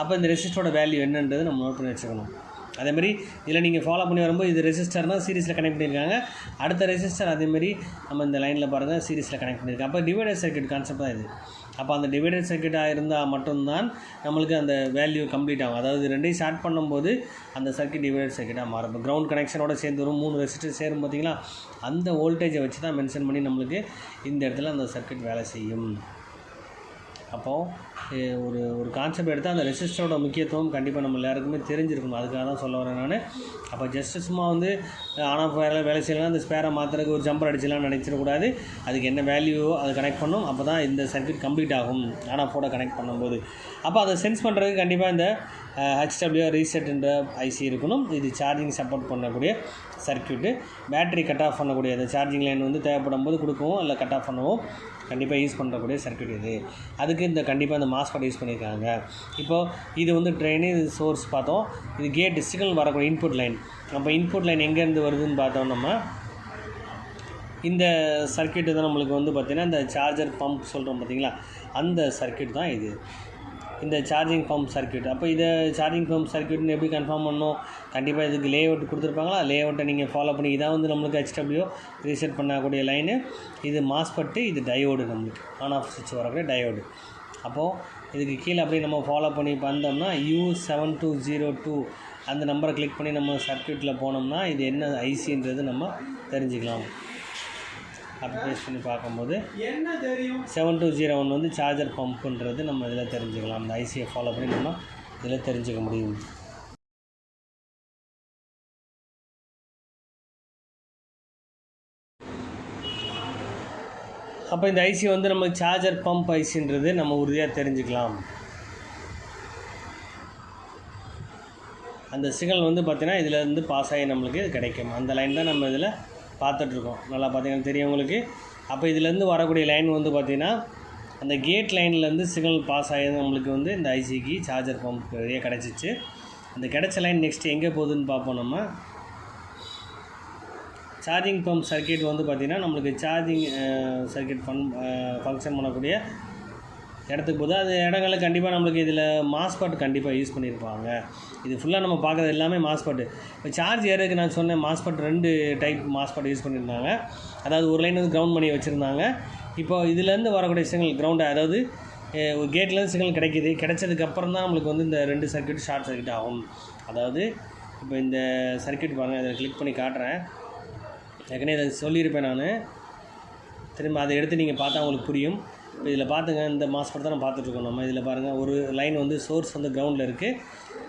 அப்போ இந்த ரெசிஸ்டரோட வேல்யூ என்னன்றது நம்ம நோட் பண்ணி வச்சுக்கணும். அதேமாதிரி இதில் நீங்கள் ஃபாலோ பண்ணி வரும்போது இது ரெசிஸ்டர்னால் சீரிஸில் கனெக்ட் பண்ணியிருக்காங்க. அடுத்த ரெசிஸ்டர் அதேமாதிரி நம்ம இந்த லைனில் பாருங்கள் சீரிஸில் கனெக்ட் பண்ணியிருக்காங்க. அப்போ டிவைடர் சர்க்யூட் கான்செப்ட் தான் இது. அப்போ அந்த டிவைடர் சர்க்யூட்டாக இருந்தால் மட்டும்தான் நம்மளுக்கு அந்த வேல்யூ கம்ப்ளீட் ஆகும். அதாவது ரெண்டையும் ஸ்டார்ட் பண்ணும்போது அந்த சர்க்யூட் டிவைடர் சர்க்யூட்டாக மாறும். இப்போ கிரவுண்ட் கனெக்ஷனோட சேர்ந்து வரும் 3 ரெசிஸ்டர் சேரும் பார்த்தீங்களா, அந்த வோல்டேஜை வச்சு தான் மென்ஷன் பண்ணி நம்மளுக்கு இந்த இடத்துல அந்த சர்க்யூட் வேலை செய்யும். அப்போது ஒரு கான்செப்ட் எடுத்தால் அந்த ரெசிஸ்டரோட முக்கியத்துவம் கண்டிப்பாக நம்ம எல்லாருக்குமே தெரிஞ்சிருக்கணும். அதுக்காக தான் சொல்ல வரேன் நான். அப்போ ஜஸ்ட்டு சும்மா வந்து ஆன் ஆஃப் வேலை செய்யலாம், அந்த ஸ்பேரை மாற்றுறதுக்கு ஒரு ஜம்பர் அடிச்சலாம்னு நினச்சிடக்கூடாது. அதுக்கு என்ன வேல்யூவோ அதை கனெக்ட் பண்ணும். அப்போ தான் இந்த சர்க்யூட் கம்ப்ளீட் ஆகும் ஆன் ஆஃபோட கனெக்ட் பண்ணும்போது. அப்போ அதை சென்ஸ் பண்ணுறதுக்கு கண்டிப்பாக இந்த HW ரீசெட்ன்ற ஐசி இருக்கணும். இது சார்ஜிங் சப்போர்ட் பண்ணக்கூடிய சர்க்யூட்டு. பேட்டரி கட் ஆஃப் பண்ணக்கூடிய அந்த சார்ஜிங் லைன் வந்து தேவைப்படும் போது கொடுக்கவும் இல்லை கட் ஆஃப் பண்ணவும் கண்டிப்பாக யூஸ் பண்ணுறக்கூடிய சர்க்யூட் இது. அதுக்கு இந்த கண்டிப்பாக இந்த மாஸ்பெட் யூஸ் பண்ணியிருக்காங்க. இப்போது இது வந்து ட்ரெயின், இது சோர்ஸ் பார்த்தோம். இது கேட் சிக்னல் வரக்கூடிய இன்புட் லைன். அப்போ இன்புட் லைன் எங்கேருந்து வருதுன்னு பார்த்தோம் நம்ம. இந்த சர்க்யூட்டு தான் நம்மளுக்கு வந்து பார்த்திங்கன்னா இந்த சார்ஜர் பம்ப் சொல்கிறோம் பார்த்திங்களா, அந்த சர்க்யூட் தான் இது, இந்த சார்ஜிங் பம்ப் சர்க்யூட். அப்போ இதை சார்ஜிங் பம்ப் சர்க்யூட்னு எப்படி கன்ஃபார்ம் பண்ணணும்? கண்டிப்பாக இதுக்கு லே அவுட் கொடுத்துருப்பாங்களா, லே அவுட்டை நீங்கள் ஃபாலோ பண்ணி இதான் வந்து நம்மளுக்கு HW ரீசெட் பண்ணக்கூடிய லைனு. இது மாஸ்பெட்டு, இது டயோடு, நம்மளுக்கு ஆன் ஆஃப் சுவிட்ச் வரக்கூடிய டயோடு. அப்போது இதுக்கு கீழே அப்படியே நம்ம ஃபாலோ பண்ணி வந்தோம்னா U7202 அந்த நம்பரை கிளிக் பண்ணி நம்ம சர்க்யூட்டில் போனோம்னா இது என்ன ஐசின்றது நம்ம தெரிஞ்சுக்கலாம். அப்போ பேஸ் பண்ணி பார்க்கும்போது 7201 வந்து சார்ஜர் பம்புன்றது நம்ம இதில் தெரிஞ்சுக்கலாம். அந்த ஐசியை ஃபாலோ பண்ணி நம்ம இதில் தெரிஞ்சுக்க முடியும். அப்போ இந்த ஐசி வந்து நம்ம சார்ஜர் பம்ப் ஐசின்றது நம்ம உறுதியாக தெரிஞ்சுக்கலாம். அந்த சிக்னல் வந்து பார்த்திங்கன்னா இதில் இருந்து பாஸ் ஆகி நம்மளுக்கு கிடைக்கும். அந்த லைன் தான் நம்ம இதில் பார்த்துட்ருக்கோம். நல்லா பார்த்தீங்கன்னா தெரியும் உங்களுக்கு. அப்போ இதிலேருந்து வரக்கூடிய லைன் வந்து பார்த்திங்கன்னா அந்த கேட் லைன்லேருந்து சிக்னல் பாஸ் ஆகி நம்மளுக்கு வந்து இந்த ஐசிக்கு சார்ஜர் பம்ப் வழியாக கிடச்சிச்சு. அந்த கிடச்ச லைன் நெக்ஸ்ட் எங்கே போகுதுன்னு பார்ப்போம். நம்ம சார்ஜிங் பம்ப் சர்க்யூட் வந்து பார்த்திங்கன்னா நம்மளுக்கு சார்ஜிங் சர்க்யூட் ஃபங்க்ஷன் பண்ணக்கூடிய இடத்துக்கு போது அது இடங்களில் கண்டிப்பாக நம்மளுக்கு இதில் மாஸ்பெட் கண்டிப்பாக யூஸ் பண்ணியிருப்பாங்க. இது ஃபுல்லாக நம்ம பார்க்குறது எல்லாமே மாஸ்பெட்டு. இப்போ சார்ஜ் ஏறதுக்கு நான் சொன்னேன் மாஸ்பெட் 2 டைப் மாஸ்பெட் யூஸ் பண்ணியிருந்தாங்க. அதாவது ஒரு லைன் வந்து கிரவுண்ட் பண்ணி வச்சுருந்தாங்க. இப்போ இதுலேருந்து வரக்கூடிய சிக்னல் கிரவுண்டு, அதாவது ஒரு கேட்லேருந்து சிக்னல் கிடைக்கிது. கிடைச்சதுக்கப்புறம் தான் நம்மளுக்கு வந்து இந்த 2 சர்க்யூட் ஷார்ட் சர்க்யூட் ஆகும். அதாவது இப்போ இந்த சர்க்யூட் பாருங்கள், இதில் கிளிக் பண்ணி காட்டுறேன். ஏற்கனவே இதை சொல்லியிருப்பேன் நான். திரும்ப அதை எடுத்து நீங்கள் பார்த்தா உங்களுக்கு புரியும். இப்போ இதில் பார்த்துங்க, இந்த மாஸ்பெட் தான் நம்ம பார்த்துட்ருக்கோம். நம்ம இதில் பாருங்கள், ஒரு லைன் வந்து சோர்ஸ் வந்து கிரவுண்டில் இருக்குது,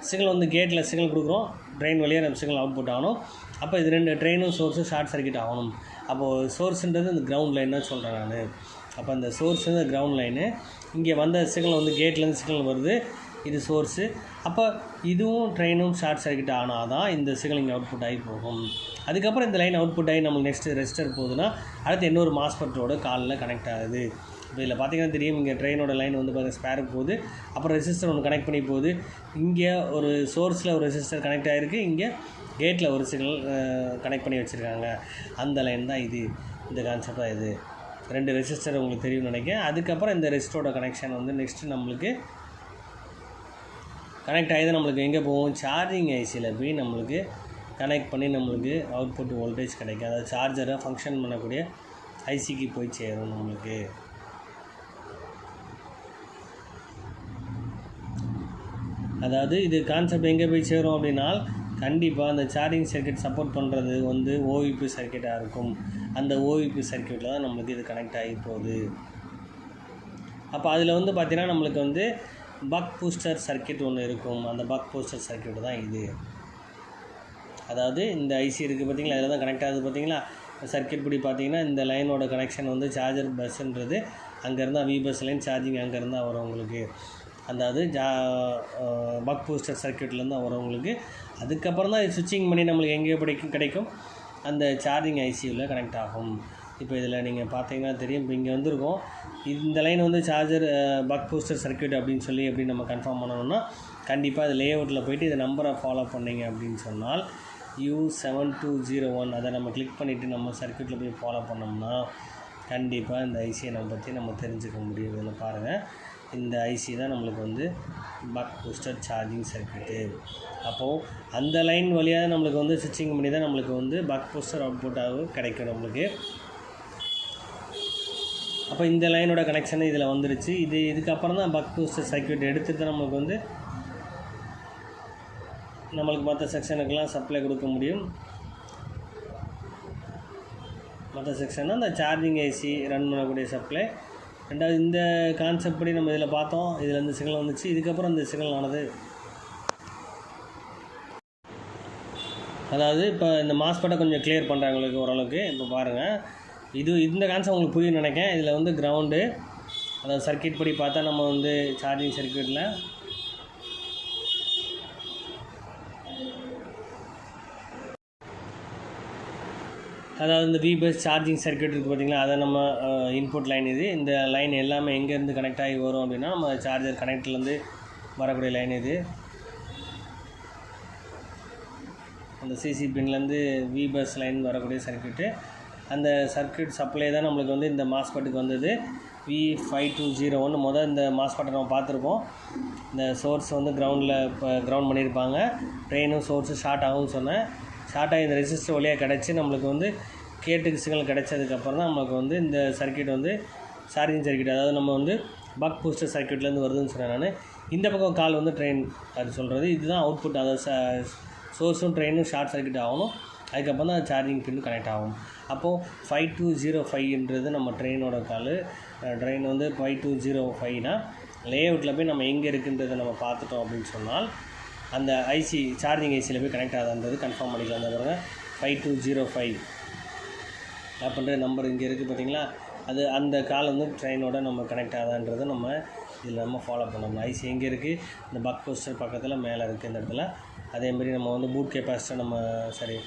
சிக்னல் வந்து கேட்டில் சிக்னல் கொடுக்குறோம், ட்ரெயின் வழியாக நம்ம சிக்னல் அவுட்புட் ஆகணும். அப்போ இது 2 ட்ரெயினும் சோர்ஸும் ஷார்ட் சர்க்கியூட் ஆகணும். அப்போது சோர்ஸுன்றது இந்த கிரவுண்ட் லைன் தான் சொல்கிறேன் நான். அப்போ அந்த சோர்ஸு கிரவுண்ட் லைனு, இங்கே வந்த சிக்னல் வந்து கேட்லேருந்து சிக்னல் வருது, இது சோர்ஸு. அப்போ இதுவும் ட்ரெயினும் ஷார்ட் சர்க்கியூட் ஆனால் தான் இந்த சிக்னல் இங்கே அவுட்புட் ஆகி போகும். அதுக்கப்புறம் இந்த லைன் அவுட்புட் ஆகி நம்மளுக்கு நெக்ஸ்ட்டு ரெஜிஸ்டர் போகுதுன்னா அடுத்து இன்னொரு மாஸ்பெட்டோட காலில் கனெக்ட் ஆகுது. இப்போ இதில் பார்த்தீங்கன்னா தெரியும், இங்கே ட்ரெயினோட லைன் வந்து பார்த்தீங்கன்னா ஸ்பேருக்கு போகுது, அப்புறம் ரெசிஸ்டர் ஒன்று கனெக்ட் பண்ணி போகுது. இங்கே ஒரு சோர்ஸில் ஒரு ரெசிஸ்டர் கனெக்ட் ஆகிருக்கு, இங்கே கேட்டில் ஒரு சிக்னல் கனெக்ட் பண்ணி வச்சுருக்காங்க. அந்த லைன் தான் இது, இந்த கான்செப்ட் தான் இது. 2 ரெசிஸ்டர் உங்களுக்கு தெரியும்னு நினைக்கிறேன். அதுக்கப்புறம் இந்த ரெசிஸ்டரோட கனெக்ஷன் வந்து நெக்ஸ்ட்டு நம்மளுக்கு கனெக்ட் ஆகி தான் நம்மளுக்கு எங்கே போகும், சார்ஜிங் ஐசியில் போய் நம்மளுக்கு கனெக்ட் பண்ணி நம்மளுக்கு அவுட்புட் வோல்டேஜ் கிடைக்கும். அதாவது சார்ஜரை ஃபங்க்ஷன் பண்ணக்கூடிய ஐசிக்கு போய் சேரும் நம்மளுக்கு. அதாவது இது கான்செப்ட் எங்கே போய் சேரும் அப்படின்னா, கண்டிப்பாக அந்த சார்ஜிங் சர்க்கியூட் சப்போர்ட் பண்ணுறது வந்து ஓவிபி சர்க்கியூட்டாக இருக்கும். அந்த ஓவிபி சர்க்கியூட்டில் தான் நம்மளுக்கு இது கனெக்ட் ஆகி போகுது. அப்போ அதில் வந்து பார்த்திங்கன்னா நம்மளுக்கு வந்து பக் பூஸ்டர் சர்க்கியூட் ஒன்று இருக்கும். அந்த பக் பூஸ்டர் சர்க்கியூட் தான் இது. அதாவது இந்த ஐசி இருக்குது பார்த்தீங்களா, அதில் தான் கனெக்ட் ஆகுது பார்த்தீங்களா. சர்க்கியூட் படி பார்த்தீங்கன்னா இந்த லைனோட கனெக்ஷன் வந்து சார்ஜர் பஸ்ஸுன்றது அங்கேருந்து வி பஸ் லைன் சார்ஜிங் அங்கேருந்தா வரும் உங்களுக்கு. அதாவது பக் பூஸ்டர் சர்க்கியூட்லேருந்து வரும் உங்களுக்கு. அதுக்கப்புறம் தான் ஸ்விட்சிங் பண்ணி நம்மளுக்கு எங்கே கிடைக்கும், அந்த சார்ஜிங் ஐசியில் கனெக்ட் ஆகும். இப்போ இதில் நீங்கள் பார்த்தீங்கன்னா தெரியும், இப்போ இங்கே வந்திருக்கோம், இந்த லைன் வந்து சார்ஜர் பக் பூஸ்டர் சர்க்கியூட் அப்படின்னு சொல்லி எப்படி நம்ம கன்ஃபார்ம் பண்ணணும்னா, கண்டிப்பாக அது லேஅவுட்டில் போய்ட்டு இந்த நம்பரை ஃபாலோ பண்ணிங்க அப்படின்னு சொன்னால் U7201 அதை நம்ம கிளிக் பண்ணிவிட்டு நம்ம சர்க்கியூட்டில் போய் ஃபாலோ பண்ணோம்னா கண்டிப்பாக இந்த ஐசியை நம்ம பற்றி நம்ம தெரிஞ்சுக்க முடியும். இதில் பாருங்கள், இந்த ஐசி தான் நம்மளுக்கு வந்து பக் பூஸ்டர் சார்ஜிங் சர்க்கியூட்டு. அப்போது அந்த லைன் வழியாக நம்மளுக்கு வந்து ஸ்விட்சிங் பண்ணி தான் நம்மளுக்கு வந்து பக் பூஸ்டர் அவுட்புட்டாக கிடைக்கும் நம்மளுக்கு. அப்போ இந்த லைனோட கனெக்ஷன் இதில் வந்துருச்சு. இதுக்கப்புறம் தான் பக் பூஸ்டர் சர்க்கியூட் எடுத்துகிட்டு நம்மளுக்கு வந்து நம்மளுக்கு மற்ற செக்ஷனுக்கெல்லாம் சப்ளை கொடுக்க முடியும். மற்ற செக்ஷன்னா அந்த சார்ஜிங் ஐசி ரன் பண்ணக்கூடிய சப்ளை. ரெண்டாவது இந்த கான்செப்ட் படி நம்ம இதில் பார்த்தோம், இதில் இந்த சிக்னல் வந்துச்சு. இதுக்கப்புறம் இந்த சிக்னல் ஆனது, அதாவது இப்போ இந்த மாஸ்பெட்டை கொஞ்சம் கிளியர் பண்ணுறாங்களுக்கு ஓரளவுக்கு. இப்போ பாருங்கள், இந்த கான்செப்ட் உங்களுக்கு புரியும்னு நினைக்கிறேன். இதில் வந்து கிரவுண்டு, அதாவது சர்க்கியூட் படி பார்த்தா நம்ம வந்து சார்ஜிங் சர்க்கியூட்டில் அதாவது இந்த வி பஸ் சார்ஜிங் சர்க்கியூட் இருக்குது பார்த்திங்களா, அதை நம்ம இன்புட் லைன் இது. இந்த லைன் எல்லாமே எங்கேருந்து கனெக்ட் ஆகி வரும் அப்படின்னா நம்ம சார்ஜர் கனெக்ட்லேருந்து வரக்கூடிய லைன் இது. அந்த சிசி பின்லேருந்து வி பஸ் லைன் வரக்கூடிய சர்க்கியூட்டு. அந்த சர்க்கியூட் சப்ளை தான் நம்மளுக்கு வந்து இந்த மாஸ்பெட்டுக்கு வந்தது. V5201 இந்த மாஸ்பெட்டை நம்ம பார்த்துருப்போம். இந்த சோர்ஸ் வந்து கிரவுண்டில் இப்போ கிரவுண்ட் பண்ணியிருப்பாங்க, ட்ரெயினும் சோர்ஸு ஷார்ட் ஆகும்னு சொன்னேன். ஷார்ட் ஆகி இந்த ரெசிஸ்டர் வழியாக கிடச்சி நம்மளுக்கு வந்து கேட்டுக்கு சிக்னல் கிடச்சதுக்கப்புறம் தான் நம்மளுக்கு வந்து இந்த சர்க்கியூட் வந்து சார்ஜிங் சர்க்கியூட், அதாவது நம்ம வந்து பக் பூஸ்டர் சர்க்கியூட்லேருந்து வருதுன்னு சொன்னேன் நான். இந்த பக்கம் கால் வந்து ட்ரெயின் அது சொல்கிறது. இதுதான் அவுட்புட், அதாவது சோர்ஸும் ட்ரெயினும் ஷார்ட் சர்க்கியூட் ஆகணும். அதுக்கப்புறம் தான் சார்ஜிங் பின்னு கனெக்ட் ஆகும். அப்போது 5205ன்றது நம்ம ட்ரெயினோட கால். ட்ரெயின் வந்து 5205னா லேஅவுட்டில் போய் நம்ம எங்கே இருக்குன்றதை நம்ம பார்த்துட்டோம் அப்படின்னு சொன்னால் அந்த ஐசி சார்ஜிங் ஐசியில் போய் கனெக்ட் ஆகுதுன்றது கன்ஃபார்ம் பண்ணிக்கலாம். அந்த பாருங்கள் 5205 அப்படின்ற நம்பர் இங்கே இருக்குது பார்த்தீங்களா, அது அந்த கால் வந்து ட்ரெயினோட நம்ம கனெக்ட் ஆகுதான்றதை நம்ம இதில் நம்ம ஃபாலோ பண்ணணும். ஐசி எங்கே இருக்குது, இந்த பக் போஸ்டர் பக்கத்தில் மேலே இருக்குது இந்த இடத்துல. அதேமாதிரி நம்ம வந்து பூட் கெப்பாசிட்டர்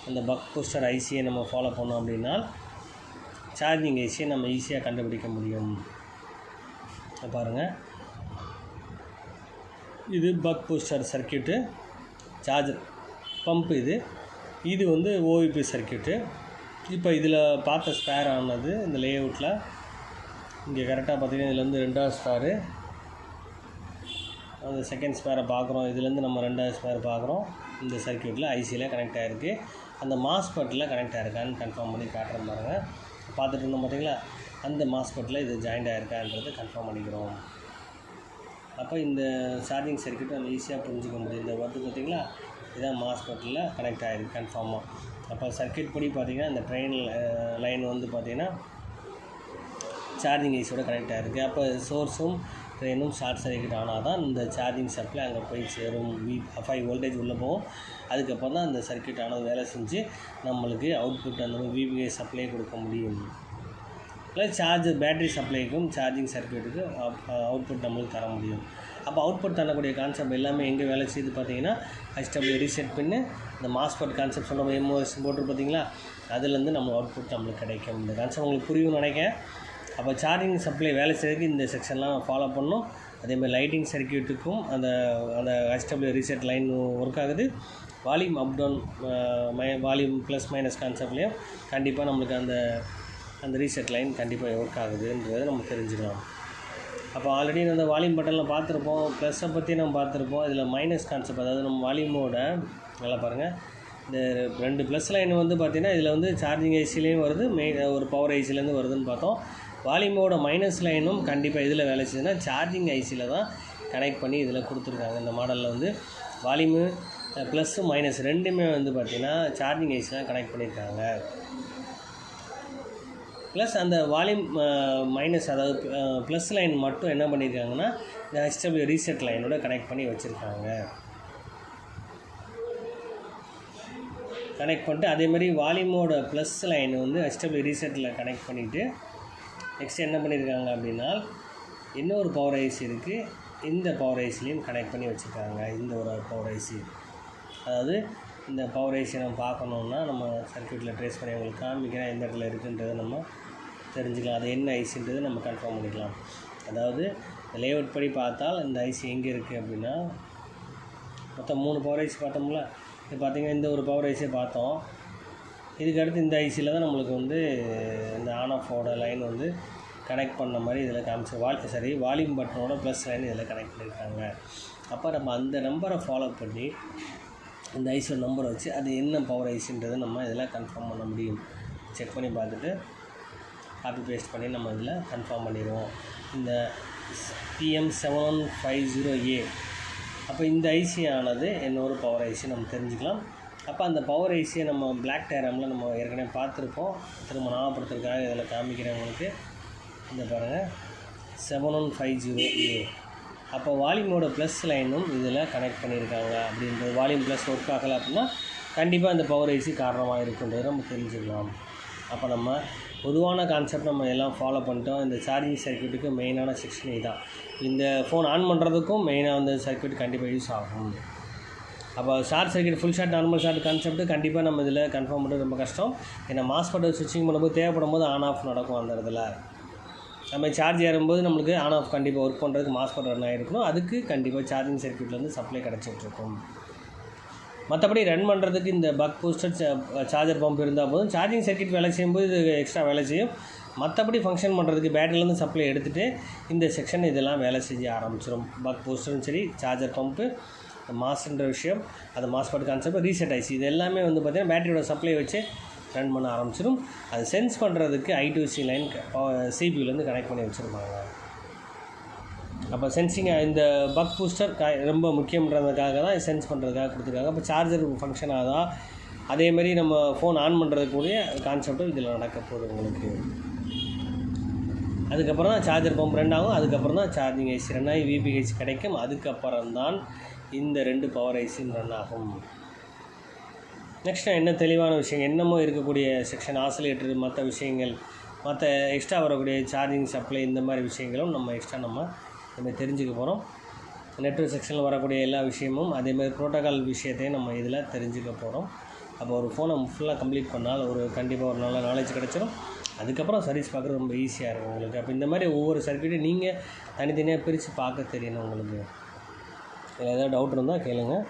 அந்த பக் போஸ்டர் ஐசியை நம்ம ஃபாலோ பண்ணோம் அப்படின்னா சார்ஜிங் ஐசியை நம்ம ஈஸியாக கண்டுபிடிக்க முடியும். பாருங்கள், இது buck booster circuit, charger pump இது வந்து ஓவிபி சர்க்கியூட்டு. இப்போ இதில் பார்த்த ஸ்பேர் ஆனது இந்த லேஅவுட்டில் இங்கே கரெக்டாக பார்த்தீங்கன்னா இதில் வந்து 2வது ஸ்பேரு, அந்த செகண்ட் ஸ்பேரை பார்க்குறோம். இதுலேருந்து நம்ம 2வது ஸ்பேர் பார்க்குறோம். இந்த சர்க்கியூட்டில் ஐசியில் கனெக்ட் ஆகிருக்கு. அந்த மாஸ்பெட்டில் கனெக்ட் ஆகிருக்கான்னு கன்ஃபார்ம் பண்ணி காட்டுறேன் பாருங்கள். பார்த்துட்டு இருந்தோம் பார்த்தீங்களா, அந்த மாஸ்பெட்டில் இது ஜாயிண்ட் ஆகிருக்கான்றது கன்ஃபார்ம் பண்ணிக்கிறோம். அப்போ இந்த சார்ஜிங் சர்க்கியூட் நம்ம ஈஸியாக புரிஞ்சுக்க முடியும். இந்த வந்து பார்த்திங்களா, இதான் மாஸ்பெட்டில் கனெக்ட் ஆகிருக்கு கன்ஃபார்மாக. அப்போ சர்க்கியூட் படி பார்த்திங்கன்னா இந்த ட்ரெயின் லைன் வந்து பார்த்திங்கன்னா சார்ஜிங் ஐஸோட கனெக்ட் ஆகிருக்கு. அப்போ சோர்ஸும் ட்ரெயினும் ஷார்ட் சர்க்யூட் ஆனால் தான் இந்த சார்ஜிங் சப்ளை அங்கே போய் சேரும். 5 வோல்டேஜ் உள்ளே போகும். அதுக்கப்புறம் தான் அந்த சர்க்யூட் ஆனது வேலை செஞ்சு நம்மளுக்கு அவுட்புட் அந்த VPA சப்ளை கொடுக்க முடியும். இல்லை சார்ஜர் பேட்டரி சப்ளைக்கும் சார்ஜிங் சர்க்யூட்டுக்கு அவுட்புட் நம்மளுக்கு தர முடியும். அப்போ அவுட்புட் தரக்கூடிய கான்செப்ட் எல்லாமே எங்கே வேலை செய்யுது பார்த்தீங்கன்னா HW ரீசெட் பின்னு இந்த மாஸ்பெட் கான்செப்ட் சொல்கிற MOS போட்டு பார்த்தீங்களா, அதுலேருந்து நம்ம அவுட்புட் நம்மளுக்கு கிடைக்கும். இந்த கான்செப்ட் உங்களுக்கு புரியும்னு நினைக்கிறேன். அப்போ சார்ஜிங் சப்ளை வேலை செய்யறதுக்கு இந்த செக்ஷன்லாம் ஃபாலோ பண்ணணும். அதேமாதிரி லைட்டிங் சர்க்யூட்டுக்கும் அந்த HW ரீசெட் லைன் ஒர்க் ஆகுது. Volume up down volume plus minus கான்செப்ட்லேயும் கண்டிப்பாக நம்மளுக்கு அந்த ரீசெட் லைன் கண்டிப்பாக ஒர்க் ஆகுதுன்றதை நம்ம தெரிஞ்சுக்கலாம். அப்போ ஆல்ரெடி அந்த வால்யூம் பட்டனில் பார்த்துருப்போம், ப்ளஸ்ஸை பற்றி நம்ம பார்த்துருப்போம். இதில் மைனஸ் கான்செப்ட், அதாவது நம்ம வால்யூமோட நல்லா பாருங்கள், இந்த 2 ப்ளஸ் லைன் பார்த்திங்கன்னா இதில் சார்ஜிங் ஐசிலையும் வருது, ஒரு பவர் ஐசிலேருந்து வருதுன்னு பார்த்தோம். வால்யூமோட மைனஸ் லைனும் கண்டிப்பாக இதில் வேலை செய்யுதுன்னா சார்ஜிங் ஐசியில் தான் கனெக்ட் பண்ணி இதில் கொடுத்துருக்காங்க. இந்த மாடலில் வால்யூமு ப்ளஸ்ஸு மைனஸ் ரெண்டுமே பார்த்திங்கன்னா சார்ஜிங் ஐசி தான் கனெக்ட் பண்ணியிருக்காங்க. ப்ளஸ் அந்த வால்யூம் மைனஸ் அதாவது ப்ளஸ் லைன் மட்டும் என்ன பண்ணியிருக்காங்கன்னா இந்த HW ரீசெட் லைனோட கனெக்ட் பண்ணி வச்சுருக்காங்க. கனெக்ட் பண்ணிட்டு அதேமாதிரி வால்யூமோட ப்ளஸ் லைன் HW ரீசெட்டில் கனெக்ட் பண்ணிவிட்டு நெக்ஸ்ட் என்ன பண்ணியிருக்காங்க அப்படின்னா இன்னொரு பவர் ஐசி இருக்குது, இந்த பவர் ஐசிலையும் கனெக்ட் பண்ணி வச்சுருக்காங்க. இந்த ஒரு பவர் ஐசி, அதாவது இந்த பவர் ஐசி நம்ம பார்க்கணுன்னா நம்ம சர்க்யூட்டில் ட்ரேஸ் பண்ணி அவங்களுக்கு காமிக்கிறேன் எந்த இடத்துல இருக்குன்றதை நம்ம தெரிஞ்சுக்கலாம். அது என்ன ஐசின்றது நம்ம கன்ஃபார்ம் பண்ணிக்கலாம். அதாவது லேஅவுட் படி பார்த்தால் இந்த ஐசி எங்கே இருக்குது அப்படின்னா மொத்தம் 3 பவர் ஐசி பார்த்தோம்ல. இது பார்த்திங்கன்னா இந்த ஒரு பவர் ஐசியை பார்த்தோம். இதுக்கடுத்து இந்த ஐசியில் தான் நம்மளுக்கு இந்த ஆன் ஆஃபோட லைன் கனெக்ட் பண்ண மாதிரி இதில் காமிச்சு வால்யூம் பட்டனோட ப்ளஸ் லைன் இதில் கனெக்ட் பண்ணியிருக்காங்க. அப்போ நம்ம அந்த நம்பரை ஃபாலோ பண்ணி இந்த ஐசியோட நம்பரை வச்சு அது என்ன பவர் ஐசின்றதை நம்ம இதில் கன்ஃபார்ம் பண்ண முடியும். செக் பண்ணி பார்த்துட்டு காப்பி பேஸ்ட் பண்ணி நம்ம இதில் கன்ஃபார்ம் பண்ணிடுவோம். இந்த PM7150A, அப்போ இந்த ஐசி ஆனது இன்னொரு பவர் ஐசி நம்ம தெரிஞ்சுக்கலாம். அப்போ அந்த பவர் ஐசியை நம்ம பிளாக் டயராமில் நம்ம ஏற்கனவே பார்த்துருப்போம். திரும்ப ஞாபகப்படுத்துறதுக்காக இதில் காமிக்கிறவங்களுக்கு இந்த பாருங்கள் 7150A. அப்போ வால்யூமோட ப்ளஸ் லைனும் இதில் கனெக்ட் பண்ணியிருக்காங்க. அப்படின்றது வால்யூம் ப்ளஸ் ஒர்க் ஆகலை அப்படின்னா கண்டிப்பாக இந்த பவர் ஐசி காரணமாக இருக்குன்றது நம்ம தெரிஞ்சுக்கலாம். அப்போ நம்ம பொதுவான கான்செப்ட் நம்ம எல்லாம் ஃபாலோ பண்ணிட்டோம். இந்த சார்ஜிங் சர்க்யூட்டுக்கு மெயினான செக்ஷன் இதுதான். இந்த ஃபோன் ஆன் பண்ணுறதுக்கும் மெயினாக சர்க்யூட் கண்டிப்பாக யூஸ் ஆகும். அப்போ short circuit, full short, normal short concept கண்டிப்பாக நம்ம இதில் கன்ஃபார்ம் பண்ணுறது ரொம்ப கஷ்டம். ஏன்னா மாஸ்பெட் ஸ்விட்சிங் பண்ணும்போது தேவைப்படும் போது ஆன் ஆஃப் நடக்கும். அந்த இடத்துல நம்ம சார்ஜ் ஏறும்போது நம்மளுக்கு ஆன் ஆஃப் கண்டிப்பாக ஒர்க் பண்ணுறதுக்கு மாஸ்பெட் ரன் ஆகிருக்கணும். அதுக்கு கண்டிப்பாக சார்ஜிங் சர்க்யூட்லேருந்து சப்ளை கிடச்சிட்ருக்கும். மற்றபடி ரன் பண்ணுறதுக்கு இந்த பக் பூஸ்டர் சார்ஜர் பம்ப் இருந்தால் போதும். சார்ஜிங் சர்க்யூட் வேலை செய்யும்போது இது எக்ஸ்ட்ரா வேலை செய்யும். மற்றபடி ஃபங்க்ஷன் பண்ணுறதுக்கு பேட்டரியிலேருந்து சப்ளை எடுத்துகிட்டு இந்த செக்ஷன் இதெல்லாம் வேலை செய்ய ஆரம்பிச்சிடும். பக் பூஸ்டரும் சரி, சார்ஜர் பம்ப்பு, மாஸ்ன்ற விஷயம், அது மாஸ்பெட் கான்செப்ட், ரீசெட் ஐசி, இது எல்லாமே பார்த்திங்கன்னா பேட்டரியோட சப்ளை வச்சு ரன் பண்ண ஆரம்பிச்சிடும். அது சென்ஸ் பண்ணுறதுக்கு I2C லைன் CPU கனெக்ட் பண்ணி வச்சுருப்பாங்க. அப்போ சென்சிங் இந்த பக் பூஸ்டர் ரொம்ப முக்கியன்றதுக்காக தான் சென்ஸ் பண்ணுறதுக்காக கொடுத்துருக்காங்க. அப்போ சார்ஜர் ஃபங்க்ஷன் ஆகுதா, அதேமாதிரி நம்ம ஃபோன் ஆன் பண்ணுறதுக்குரிய கான்செப்டும் இதில் நடக்க போகுது உங்களுக்கு. அதுக்கப்புறம் தான் சார்ஜர் பம்ப் ரன் ஆகும். அதுக்கப்புறம் தான் சார்ஜிங் ஐசி ரன் ஆகி VPH கிடைக்கும். அதுக்கப்புறம் தான் இந்த 2 பவர் ஐசியும் ரன் ஆகும். நெக்ஸ்ட் என்ன தெளிவான விஷயம், என்னமோ இருக்கக்கூடிய செக்ஷன் ஆசிலேட்டர், மற்ற விஷயங்கள், மற்ற எக்ஸ்ட்ரா வரக்கூடிய சார்ஜிங் சப்ளை, இந்த மாதிரி விஷயங்களும் நம்ம எக்ஸ்ட்ரா நம்ம தெரிஞ்சுக்க போகிறோம். நெட்வொர்க் செக்ஷனில் வரக்கூடிய எல்லா விஷயமும் அதேமாதிரி ப்ரோட்டோகால் விஷயத்தையும் நம்ம இதில் தெரிஞ்சுக்க போகிறோம். அப்போ ஒரு ஃபோனை ஃபுல்லாக கம்ப்ளீட் பண்ணால் கண்டிப்பாக ஒரு நல்ல நாலேஜ் கிடச்சிடும். அதுக்கப்புறம் சர்வீஸ் பார்க்குறது ரொம்ப ஈஸியாக இருக்கும் உங்களுக்கு. அப்போ இந்த மாதிரி ஒவ்வொரு சர்க்யூட்டையும் நீங்கள் தனித்தனியாக பிரித்து பார்க்க தெரியணும் உங்களுக்கு. ஏதாவது டவுட் இருந்தால் கேளுங்கள்.